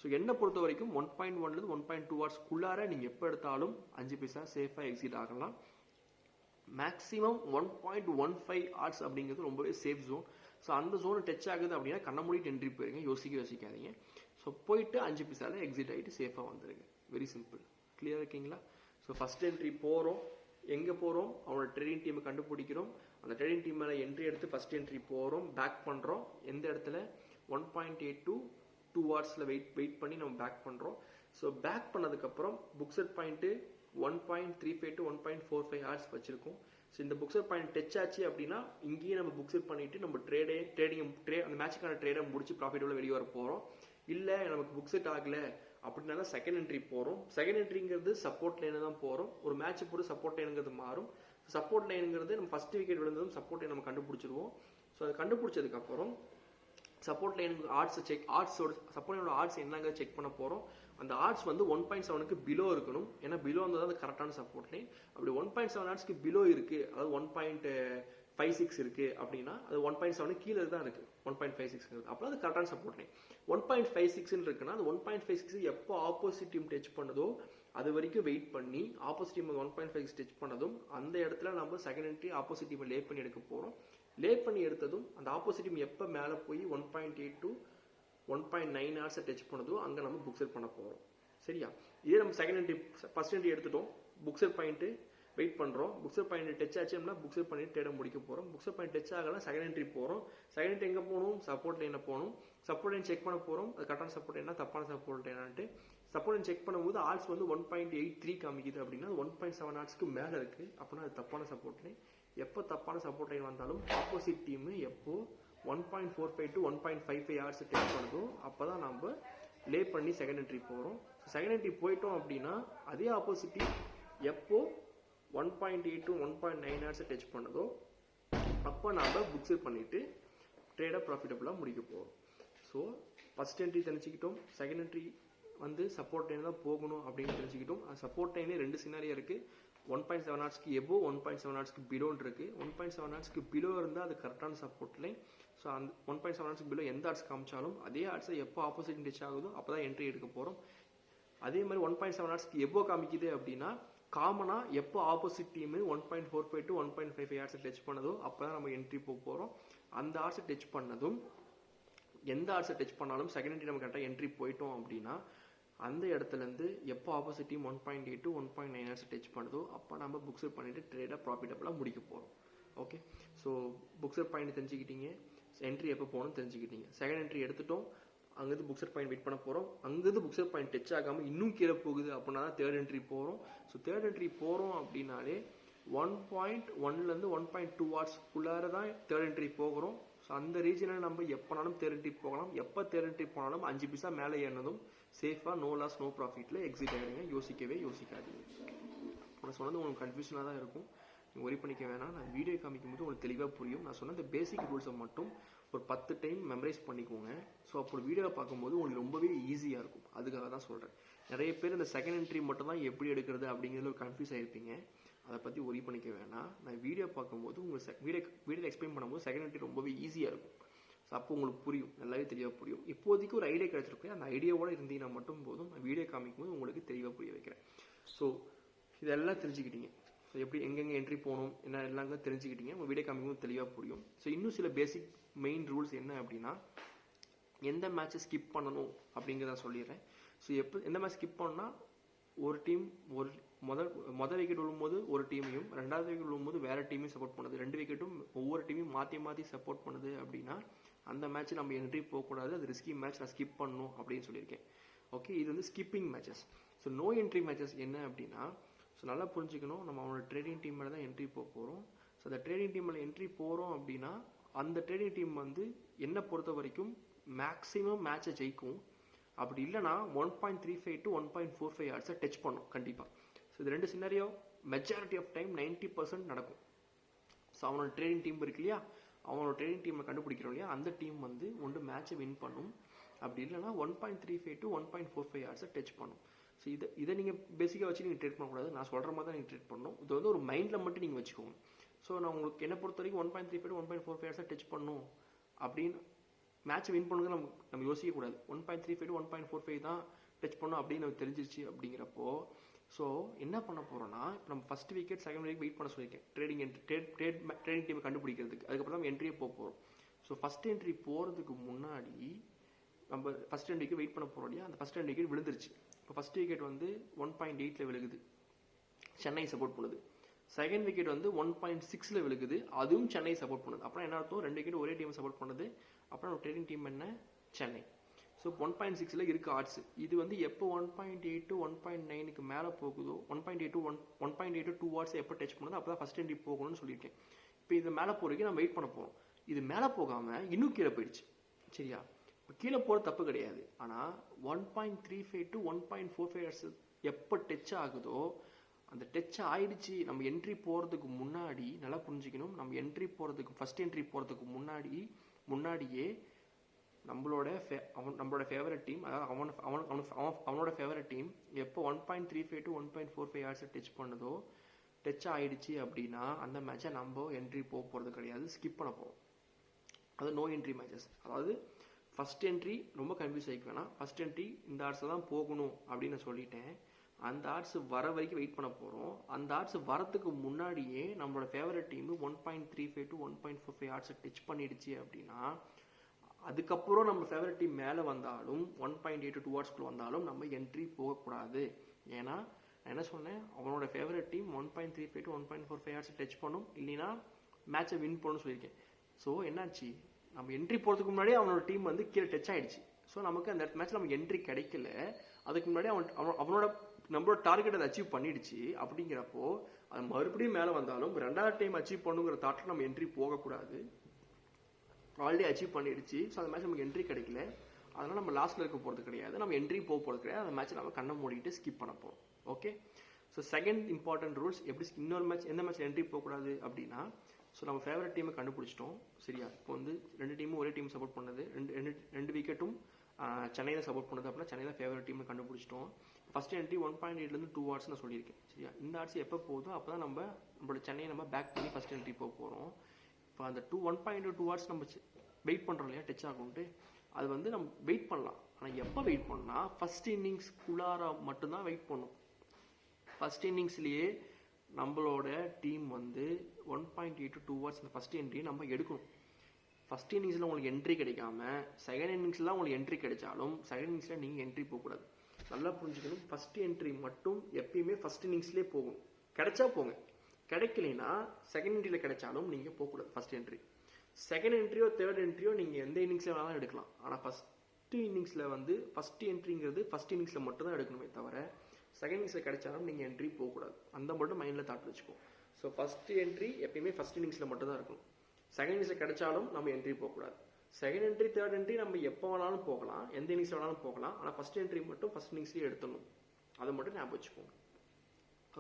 ஸோ என்னை பொறுத்த வரைக்கும் 1.1லேருந்து 1.2 ஹார்ட்ஸ்க்குள்ளார நீங்கள் எப்போ எடுத்தாலும் 5 பைசா சேஃபாக எக்ஸிட் ஆகலாம். மேக்ஸிமம் 1.15 ஹார்ட்ஸ் அப்படிங்கிறது ரொம்பவே சேஃப் ஜோன். ஸோ அந்த ஜோனை டச் ஆகுது அப்படின்னா கண்ண மூடிட்டு என்ட்ரி போயிருங்க, யோசிக்காதீங்க. ஸோ போயிட்டு 5 பைசாவில் எக்ஸிட் ஆகிட்டு சேஃபாக வந்துடுங்க. Very simple. கிளியராக இருக்கீங்களா? ஸோ ஃபஸ்ட் என்ட்ரி போகிறோம், எங்கே போகிறோம், அவனோட ட்ரேடிங் டீமை கண்டுபிடிக்கிறோம். அந்த ட்ரேடிங் டீம் மேலே என்ட்ரி எடுத்து ஃபஸ்ட் என்ட்ரி போகிறோம், பேக் பண்ணுறோம். எந்த இடத்துல 1.8 to 2 ஹார்ட்ஸில் வெயிட் பண்ணி நம்ம பேக் பண்ணுறோம். ஸோ பேக் பண்ணதுக்கப்புறம் புக்ஸெட் பாயிண்ட்டு 1.35 to 1.45 ஹார்ட்ஸ் வச்சுருக்கோம். ஸோ இந்த புக்ஸெட் பாயிண்ட் டச் ஆச்சு அப்படின்னா இங்கேயே நம்ம புக்ஸெட் பண்ணிவிட்டு நம்ம அந்த மேட்சுக்கான ட்ரேடை முடிச்சு ப்ராஃபிட்டோட வெளியே வர போகிறோம். இல்லை நமக்கு புக்ஸெட் ஆகலை அப்படின்னா செகண்ட் என்ட்ரி போகிறோம். செகண்ட் என்ட்ரிங்கிறது சப்போர்ட் லைனை தான் போகிறோம். ஒரு மேட்ச் போட்டு சப்போர்ட் லைனுங்கிறது மாறும். சப்போர்ட் லைனுங்கிறது நம்ம ஃபஸ்ட் விக்கெட் விழுந்ததும் சப்போர்ட் லைன் நம்ம கண்டுபிடிச்சிருவோம். ஸோ அதை கண்டுபிடிச்சதுக்கப்புறம் சப்போர்ட் லைனுக்கு ஆர்ட்ஸோட சப்போர்ட் லைனோட ஆர்ட்ஸ் என்னங்க செக் பண்ண போகிறோம். அந்த ஆர்ட்ஸ் வந்து 1.7க்கு பிலோ இருக்கணும். ஏன்னா பிலோ வந்தது அது கரெக்டான சப்போர்ட் லைன். அப்படி 1.7 ஆர்ட்ஸ்க்கு பிலோ இருக்குது, அதாவது 1.56 இருக்குது அப்படின்னா அது 1.7 கீழே தான் இருக்குது. 1.56 அப்போ அது கரெக்டான சப்போர்ட் லைன். 1.56 இருக்குன்னா அது 1.56 எப்போ ஆப்போசிட் டீம் டச் பண்ணுதோ அது வரைக்கும் வெயிட் பண்ணி ஆப்போசிட் டீம் 1.56 டச் பண்ணதும் அந்த இடத்துல நம்ம செகண்ட் என்ட்ரி ஆப்போசிட் டீமை லே பண்ணி எடுக்க போகிறோம். லே பண்ணி எடுத்ததும் அந்த ஆப்போசிட் டீம் எப்போ மேலே போய் 1.8 to 1.9 ஹார்ஸை டச் பண்ணதோ அங்கே நம்ம புக் செட் பண்ண போகிறோம். சரியா? இதே நம்ம செகண்ட் என்ட்ரி ஃபர்ஸ்ட் என்ட்ரி எடுத்துட்டோம், புக் செட் பாயிண்ட்டு வெயிட் பண்ணுறோம். புக்ஸர் பாயிண்ட் டச் ஆச்சுன்னா புக்ஸர் பண்ணிட்டு ட்ரேடை முடிக்க போகிறோம். புக்ஸர் பாயிண்ட் டச் ஆகலாம் செகண்ட் என்ட்ரி போகிறோம். செகண்ட் என்ட்ரி எங்கே போகணும்? சப்போர்ட் லைனில் போகணும். சப்போர்ட் லைன் செக் பண்ண போகிறோம். அது கரெக்டான சப்போர்ட் லைனா தப்பான சப்போர்ட் லைனான்ட்டு சப்போர்ட் லைன் செக் பண்ணும்போது ஆர்ட்ஸ் வந்து 1.83 காமிக்குது அப்படின்னா 1.7 ஆர்ட்ஸ்க்கு மேலே இருக்குது அப்படின்னா அது தப்பான சப்போர்ட் லைன். எப்போ தப்பான சப்போர்ட் லைன் வந்தாலும் ஆப்போசிட் டீம் எப்போ 1.45 to 1.55 ஆர்ட்ஸ் டெஸ்ட் பண்ணுதோ அப்போ தான் நம்ம லே பண்ணி செகண்ட் என்ட்ரி போகிறோம். செகண்ட் என்ட்ரி போயிட்டோம் அப்படின்னா அதே ஆப்போசிட் டீம் எப்போ 1.8 to 1.9 ஹார்ஸ் டச் பண்ணதோ அப்போ நம்ம புக்ஸர் பண்ணிட்டு ட்ரேடை ப்ராஃபிட்டபுளாக முடிக்க போகிறோம். ஸோ ஃபர்ஸ்ட் என்ட்ரி தெரிஞ்சுக்கிட்டோம், செகண்ட் என்ட்ரி வந்து சப்போர்ட் லைன் தான் போகணும் அப்படின்னு தெரிஞ்சுக்கிட்டோம். அது சப்போர்ட் லைனே 2 சினாரியோ இருக்குது. 1.7 ஹார்ஸ்க்கு எபோ, 1.7 ஹார்ஸ்க்கு பிலோன்னு இருக்குது. 1.7 ஹார்ஸ்க்கு பிலோ இருந்தால் அது கரெக்டான சப்போர்ட் லைன். ஸோ அந்த 1.7 ஹார்ஸ்க்கு பிலோ எந்த ஹார்ஸ் காமிச்சாலும் அதே ஹார்ஸை எப்போ ஆப்போசிட் டச் ஆகுதோ அப்போ தான் என்ட்ரி எடுக்க போகிறோம். அதே மாதிரி 1.7 ஹார்ஸ்க்கு எபோ காமிக்குது அப்படின்னா காமனா எப்போ opposite team 1.45 to 1.55 horse touch பண்ணதோ அப்பதான் நம்ம என்ட்ரி போக போறோம். அந்த ஹார்ஸ் டச் பண்ணதும் எந்த ஹார்ஸ் டச் பண்ணாலும் செகண்ட் என்ட்ரி நம்ம கரெக்டாக என்ட்ரி போயிட்டோம் அப்படின்னா அந்த இடத்துல இருந்து எப்போ opposite team 1.8 to 1.9 horse touch பண்ணதோ அப்போ நம்ம புக்ஸர் பண்ணிட்டு ட்ரேடை ப்ராஃபிட்டபுளாக முடிக்க போறோம். ஓகே, ஸோ புக்ஸர் பாயிண்ட் தெரிஞ்சுக்கிட்டீங்க, என்ட்ரி எப்போ போகணும்னு தெரிஞ்சுக்கிட்டீங்க. செகண்ட் என்ட்ரி எடுத்துட்டோம், அங்கேருந்து புக்ஸர் பாயிண்ட் வெயிட் பண்ண போகிறோம். அங்கேருந்து புக்ஸர் பாயிண்ட் டச் ஆகாமல் இன்னும் கீழே போகுது அப்படின்னா தான் தேர்ட் என்ட்ரி போகிறோம். ஸோ தேர்ட் என்ட்ரி போகிறோம் அப்படின்னாலே 1.1லேருந்து 1.2 ஹார்ஸ்க்குள்ளார தான் தேர்ட் என்ட்ரி போகிறோம். ஸோ அந்த ரீஜனில் நம்ம எப்போனாலும் தேர்ட் என்ட்ரி போகலாம். எப்போ தேர்ட் என்ட்ரி போனாலும் 5 பைசா மேலே ஏறினதும் சேஃபாக நோ லாஸ் நோ ப்ராஃபிட்டில் எக்ஸிட் ஆகிடுங்க. யோசிக்காதீங்க. நான் சொன்னது உங்களுக்கு கன்ஃபியூஷனாக தான் இருக்கும், நீங்கள் ஒரி பண்ணிக்க வேணாம். நான் வீடியோ காமிக்கும் போது உங்களுக்கு தெளிவாக புரியும். நான் சொன்ன இந்த பேசிக் ரூல்ஸை மட்டும் ஒரு 10 டைம் மெமரைஸ் பண்ணிக்கோங்க. ஸோ அப்போ வீடியோவை பார்க்கும்போது உங்களுக்கு ரொம்பவே ஈஸியாக இருக்கும். அதுக்காக தான் சொல்கிறேன். நிறைய பேர் இந்த செகண்ட் என்ட்ரி மட்டும் தான் எப்படி எடுக்கிறது அப்படிங்கிறதுல கன்ஃபியூஸ் ஆகிருப்பீங்க. அதை பற்றி ஒரி பண்ணிக்க வேணாம். நான் வீடியோ பார்க்கும்போது உங்களுக்கு வீடியோ எக்ஸ்பிளைன் பண்ணும்போது செகண்ட் என்ட்ரி ரொம்பவே ஈஸியாக இருக்கும். ஸோ அப்போ உங்களுக்கு புரியும், நல்லாவே தெளிவாக புரியும். இப்போதைக்கு ஒரு ஐடியா கிடைச்சிருக்கேன், அந்த ஐடியாவோட இருந்தீங்கன்னா மட்டும் போதும். நான் வீடியோ காமிக்கும் போது உங்களுக்கு தெளிவாக புரிய வைக்கிறேன். ஸோ இதெல்லாம் தெரிஞ்சுக்கிட்டீங்க. ஸோ எப்படி எங்கெங்கே என்ட்ரி போகணும் என்ன எல்லாங்க தெரிஞ்சுக்கிட்டீங்க. உங்கள் வீடியோ காமிக்கும் போது தெளிவாக புரியும். ஸோ இன்னும் சில பேசிக் மெயின் ரூல்ஸ் என்ன அப்படின்னா எந்த மேட்சை ஸ்கிப் பண்ணணும் அப்படிங்கிறத சொல்லிடுறேன். ஸோ எந்த மேட்ச் ஸ்கிப் பண்ணால் ஒரு டீம் ஒரு மொதல் விக்கெட் விழும்போது ஒரு டீமையும் ரெண்டாவது விக்கெட் விழும்போது வேற டீமையும் சப்போர்ட் பண்ணுது, 2 விக்கெட்டும் ஒவ்வொரு டீமையும் மாற்றி சப்போர்ட் பண்ணுது அப்படின்னா அந்த மேட்ச் நம்ம என்ட்ரி போகக்கூடாது, அது ரிஸ்கி மேட்ச், நான் ஸ்கிப் பண்ணணும் அப்படின்னு சொல்லியிருக்கேன். ஓகே, இது வந்து skipping matches. So no entry matches என்ன அப்படின்னா ஸோ நல்லா புரிஞ்சுக்கணும், நம்ம அவனோட ட்ரேடிங் டீம் மேலே தான் என்ட்ரி போக போகிறோம். ஸோ அந்த ட்ரேடிங் டீம் மேலே என்ட்ரி போகிறோம் அப்படின்னா அந்த ட்ரேடிங் டீம் வந்து என்னை பொறுத்த வரைக்கும் மேக்ஸிமம் மேட்சை ஜெயிக்கும். அப்படி இல்லைனா 1.35 to 1.45 ஹார்ஸை டச் பண்ணும் கண்டிப்பாக. ஸோ இது 2 சினாரியோ மெஜாரிட்டி ஆஃப் டைம் 90% நடக்கும். ஸோ அவனோட ட்ரேடிங் டீம் இருக்கு இல்லையா, அவனோட ட்ரேடிங் டீமை கண்டுபிடிக்கிறோம் இல்லையா, அந்த டீம் வந்து ஒன்று மேட்சை வின் பண்ணும். அப்படி இல்லைனா 1.35 to 1.45 ஹார்ஸை டச் பண்ணும். ஸோ இதை நீங்கள் பேசிக்காக வச்சு நீங்கள் ட்ரேட் பண்ணக்கூடாது, நான் சொல்கிற மாதிரி தான் நீங்கள் ட்ரேட் பண்ணணும். இது வந்து ஒரு மைண்டில் மட்டும் நீங்கள் வச்சுக்கோங்க. ஸோ நான் உங்களுக்கு என்ன பொறுத்த வரைக்கும் 1.35 to 1.45 ஹார்ஸை டச் பண்ணும் அப்படின்னு மேட்ச் வின் பண்ணுங்க நம்ம யோசிக்கக்கூடாது. 1.35 to 1.45 தான் டச் பண்ணோம் அப்படின்னு நம்ம தெரிஞ்சிருச்சு அப்படிங்கிறப்போ ஸோ என்ன பண்ண போகிறோன்னா இப்போ நம்ம first wicket second wicket wait பண்ண சொல்லியிருக்கேன் ட்ரேடிங் டீமை கண்டுபிடிக்கிறதுக்கு. அதுக்கப்புறம் நம்ம என்ட்ரியே போக போகிறோம். ஸோ ஃபர்ஸ்ட் என்ட்ரி போகிறதுக்கு முன்னாடி நம்ம ஃபர்ஸ்ட் என்ட்ரிக்கு வெயிட் பண்ண போகிறோம் இல்லையா, அந்த ஃபர்ஸ்ட் என்ட்ரி விக்கெட் விழுந்துருச்சு. இப்போ ஃபர்ஸ்ட் விக்கெட் வந்து 1.8ல் விழுகுது, சென்னை சப்போர்ட் பண்ணுது. செகண்ட் விக்கெட் வந்து 1.6ல் விழுகுது, அதுவும் சென்னை சப்போர்ட் பண்ணுது. அப்புறம் என்ன அர்த்தம், 2 விக்கெட் ஒரே டீம் சப்போர்ட் பண்ணுது. அப்புறம் ட்ரேடிங் டீம் என்ன, சென்னை. ஸோ 1.6ல் இருக்கு ஆர்ட்ஸ். இது வந்து எப்போ 1.8 to 1.9க்கு மேலே போகுதோ 1.8 to 2 ஹார்ஸ் எப்போ டச் பண்ணுதோ அப்போ தான் ஃபர்ஸ்ட் என்ட்ரி போகணும்னு சொல்லியிருக்கேன். இப்போ இது மேலே போகிறதுக்கு நம்ம வெயிட் பண்ண போகிறோம். இது மேலே போகாமல் இன்னும் கீழே போயிடுச்சு. சரியா, இப்போ கீழே போகிறது தப்பு கிடையாது. ஆனால் 1.35 to 1.45 ஹார்ஸ் எப்போ டச் ஆகுதோ அந்த டச் ஆயிடுச்சு. நம்ம என்ட்ரி போகிறதுக்கு முன்னாடி நல்லா புரிஞ்சுக்கணும், நம்ம என்ட்ரி போகிறதுக்கு ஃபர்ஸ்ட் என்ட்ரி போகிறதுக்கு முன்னாடியே நம்மளோட ஃபேவரட் டீம், அதாவது அவனோட ஃபேவரட் டீம் எப்போ 1.35 to 1.45 ஹார்ஸ் டச் பண்ணுதோ டச் ஆயிடுச்சு அப்படின்னா அந்த மேட்சை நம்ம என்ட்ரி போகிறது கிடையாது, ஸ்கிப் பண்ண போகிறோம். அது நோ என்ட்ரி மேட்சஸ். அதாவது ஃபர்ஸ்ட் என்ட்ரி ரொம்ப கன்ஃபியூஸ் ஆகிக்க வேணாம். ஃபர்ஸ்ட் என்ட்ரி இந்த ஆர்ட்ஸில் தான் போகணும் அப்படின்னு நான் சொல்லிட்டேன். அந்த ஆர்ட்ஸ் வர வரைக்கும் வெயிட் பண்ண போகிறோம். அந்த ஆர்ட்ஸ் வரத்துக்கு முன்னாடியே நம்மளோட ஃபேவரட் டீம் 1.35 to 1.45 ஆர்ட்ஸை டச் பண்ணிடுச்சு அப்படின்னா அதுக்கப்புறம் நம்ம ஃபேவரட் டீம் மேலே வந்தாலும் 1.8 to 2 ஆர்ட்ஸ்குள்ளே வந்தாலும் நம்ம என்ட்ரி போகக்கூடாது. ஏன்னா நான் என்ன சொன்னேன், அவனோட favourite team 1.35 to 1.45 arts touch பண்ணும், இல்லைன்னா மேட்சை வின் பண்ணணும்னு சொல்லியிருக்கேன். ஸோ என்னாச்சு, நம்ம என்ட்ரி போகிறதுக்கு முன்னாடியே அவனோட டீம் வந்து கீழே டச் ஆகிடுச்சு. ஸோ நமக்கு அந்த மேட்ச்சில் நமக்கு என்ட்ரி கிடைக்கல. அதுக்கு முன்னாடி அவனோட நம்மளோட டார்கெட் அதை அச்சீவ் பண்ணிடுச்சு. அப்படிங்கிறப்போ அது மறுபடியும் மேலே வந்தாலும் ரெண்டாவது டைம் அச்சீவ் பண்ணுங்கிற தாட்டில் நம்ம என்ட்ரி போகக்கூடாது. ஆல்ரெடி அச்சீவ் பண்ணிடுச்சு. ஸோ அந்த மேட்ச் நமக்கு என்ட்ரி கிடைக்கல, அதனால நம்ம லாஸ்ட்ல இருக்க போகிறது கிடையாது, நம்ம என்ட்ரி போக போகிறது கிடையாது. அந்த மேட்ச் நம்ம கண்ணை மூடிட்டு ஸ்கிப் பண்ண போகிறோம். Okay. So second important rules, எப்படி இன்னொரு மேட்ச் எந்த மேட்ச் என்ட்ரி போகக்கூடாது அப்படின்னா, ஸோ நம்ம ஃபேவரட் டீமை கண்டுபிடிச்சிட்டோம். சரியா, இப்போ வந்து ரெண்டு டீமும் ஒரே டீம் சப்போர்ட் பண்ணது, ரெண்டு விக்கெட்டும் சென்னையில் சப்போர்ட் பண்ணது அப்படின்னா சென்னையில் ஃபேவரட் டீமை கண்டுபிடிச்சிட்டோம். ஃபர்ஸ்ட் என்ட்ரி 1.8 to 2 ஆர்ட்ஸ் நான் சொல்லியிருக்கேன். சரியா, இந்த ஆர்ட்ஸ் எப்போ போகுதோ அப்போ தான் நம்மளோட சென்னையை நம்ம பேக் பண்ணி ஃபர்ஸ்ட் என்ட்ரி போக போகிறோம். இப்போ அந்த 1.8 to 2 ஆர்ட்ஸ் நம்ம வெயிட் பண்ணுறோம் இல்லையா டச் ஆகும்ட்டு, அது வந்து நம்ம வெயிட் பண்ணலாம். ஆனால் எப்போ வெயிட் பண்ணால் ஃபர்ஸ்ட் இன்னிங்ஸ்குள்ளார மட்டும்தான் வெயிட் பண்ணும். ஃபர்ஸ்ட் இன்னிங்ஸ்லேயே நம்மளோட டீம் வந்து 1.8 to 2 ஆர்ட்ஸ் இந்த ஃபர்ஸ்ட் என்ட்ரி நம்ம எடுக்கணும். ஃபர்ஸ்ட் இன்னிங்ஸில் உங்களுக்கு என்ட்ரி கிடைக்காம செகண்ட் இன்னிங்ஸ்லாம் உங்களுக்கு என்ட்ரி கிடைச்சாலும் செகண்ட் இன்னிங்ஸில் நீங்கள் என்ட்ரி போகக்கூடாது. நல்லா புரிஞ்சுக்கணும். ஃபர்ஸ்ட் என்ட்ரி மட்டும் எப்பயுமே ஃபர்ஸ்ட் இன்னிங்ஸ்லேயே போகும். கிடைச்சா போங்க, கிடைக்கலைன்னா செகண்ட் என்ட்ரியில் கிடைச்சாலும் நீங்கள் போகக்கூடாது ஃபர்ஸ்ட் என்ட்ரி. செகண்ட் என்ட்ரியோ தேர்ட் என்ட்ரியோ நீங்கள் எந்த இன்னிங்ஸில் வேணாலும் எடுக்கலாம். ஆனால் ஃபர்ஸ்ட் இன்னிங்ஸில் வந்து ஃபர்ஸ்ட் என்ட்ரிங்கிறது ஃபர்ஸ்ட் இன்னிங்ஸில் மட்டும் தான் எடுக்கணுமே தவிர செகண்ட் இன்னிங்ஸில் கிடைச்சாலும் நீங்கள் என்ட்ரி போகக்கூடாது. அந்த மட்டும் மைண்டில் தாட் வச்சுக்கோ. ஸோ ஃபர்ஸ்ட் என்ட்ரி எப்பயுமே ஃபர்ஸ்ட் இன்னிங்ஸில் மட்டும் தான் இருக்கணும். செகண்ட் இன்னிங்ஸில் கிடைச்சாலும் நம்ம என்ட்ரி போகக்கூடாது. செகண்ட் என்ட்ரி தேர்ட் என்ட்ரி நம்ம எப்போ வேணாலும் போகலாம், எந்த இன்னிங்ஸில் வேணாலும் போகலாம். ஆனால் ஃபர்ஸ்ட் என்ட்ரி மட்டும் ஃபர்ஸ்ட் இன்னிங்ஸ்லேயே எடுத்துடணும். அதை மட்டும் ஞாபகம் வச்சுக்கோங்க.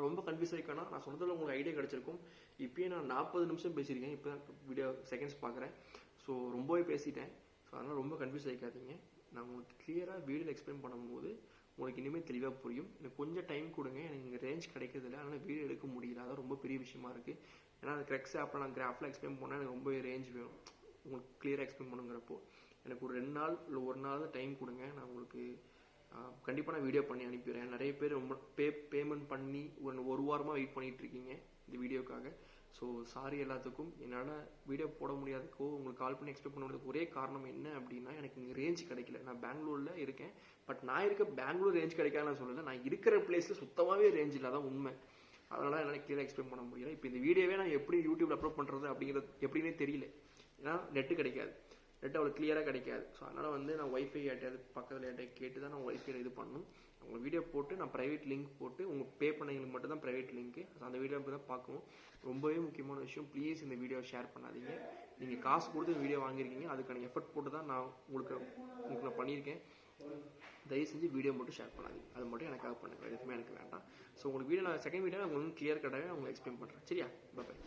ரொம்ப கன்ஃபியூஸ் ஆகிக்கணும். நான் சொன்னதில் உங்களுக்கு ஐடியா கிடைச்சிருக்கும். இப்பயே நான் 40 நிமிஷம் பேசியிருக்கேன். இப்போ தான் வீடியோ செகண்ட்ஸ் பார்க்குறேன். ஸோ ரொம்பவே பேசிட்டேன். ஸோ அதனால் ரொம்ப கன்ஃபியூஸ் ஆகிக்காதீங்க. நான் உங்களுக்கு கிளியராக வீடியோவில் எக்ஸ்பிளைன் பண்ணும்போது உங்களுக்கு இனிமேல் தெளிவாக புரியும். எனக்கு கொஞ்சம் டைம் கொடுங்க, எனக்கு இங்கே ரேஞ்ச் கிடைக்கிறதில்ல, அதனால் வீடியோ எடுக்க முடியல. அதான் ரொம்ப பெரிய விஷயமா இருக்குது. ஏன்னா அந்த கிரெக்ஸ் ஆப்பில் நான் கிராஃபில் எக்ஸ்பிளைன் பண்ணால் எனக்கு ரொம்ப ரேஞ்ச் வேணும். உங்களுக்கு கிளியராக எக்ஸ்பிளைன் பண்ணுங்கிறப்போ எனக்கு ஒரு 2 நாள் இல்லை 1 நாள் டைம் கொடுங்க. நான் உங்களுக்கு கண்டிப்பாக நான் வீடியோ பண்ணி அனுப்பிடுறேன். நிறைய பேர் ரொம்ப பேமெண்ட் பண்ணி ஒரு வாரமாக வெயிட் பண்ணிட்டு இருக்கீங்க இந்த வீடியோக்காக. ஸோ சாரி எல்லாத்துக்கும். என்னால் வீடியோ போட முடியாதுக்கோ உங்களுக்கு கால் பண்ணி எக்ஸ்பெக்ட் பண்ண முடியாது ஒரே காரணம் என்ன அப்படின்னா, எனக்கு இங்கே ரேஞ்ச் கிடைக்கல. நான் பெங்களூரில் இருக்கேன். பட் நான் இருக்க பெங்களூர் ரேஞ்ச் கிடைக்காது நான் சொல்லலை. நான் இருக்கிற பிளேஸில் சுத்தமாகவே ரேஞ்ச் இல்லை, அதான் உண்மை. அதனால் என்னால் கிளியராக எக்ஸ்பிளைன் பண்ண முடியல. இப்போ இந்த வீடியோவே நான் எப்படி யூடியூப்ல அப்லோட் பண்ணுறது அப்படிங்கிறது எப்படின்னே தெரியல. ஏன்னா நெட்டு கிடைக்காது, நெட் அவ்வளோ கிளியராக கிடைக்காது. ஸோ அதனால் வந்து நான் ஒய்ஃபை யார்ட்டையாவது பக்கத்தில் யார்ட்டையாவது கேட்டு தான் நான் ஒய்ஃபையில் இது பண்ணணும். உங்கள் வீடியோ போட்டு நான் ப்ரைவேட் லிங்க் போட்டு உங்கள் பே பண்ணவங்களுக்கு மட்டும் தான் ப்ரைவேட் லிங்க்கு. ஸோ அந்த வீடியோ தான் பார்க்கணும். ரொம்பவே முக்கியமான விஷயம், ப்ளீஸ் இந்த வீடியோ ஷேர் பண்ணாதீங்க. நீங்கள் காசு கொடுத்து இந்த வீடியோ வாங்கியிருக்கீங்க, அதுக்கான எஃபர்ட் போட்டு தான் நான் உங்களுக்கு நான் பண்ணியிருக்கேன். தயவு செஞ்சு வீடியோ மட்டும் ஷேர் பண்ணாதீங்க. அது மட்டும் எனக்காக பண்ணுங்க, எதுவுமே எனக்கு வேண்டாம். ஸோ உங்களுக்கு வீடியோ நான் செகண்ட் வீடியோ நான் உங்களுக்கு கிளியர் கட்டாக உங்களுக்கு எக்ஸ்பிளைன் பண்ணுறேன். சரியா, பாய்.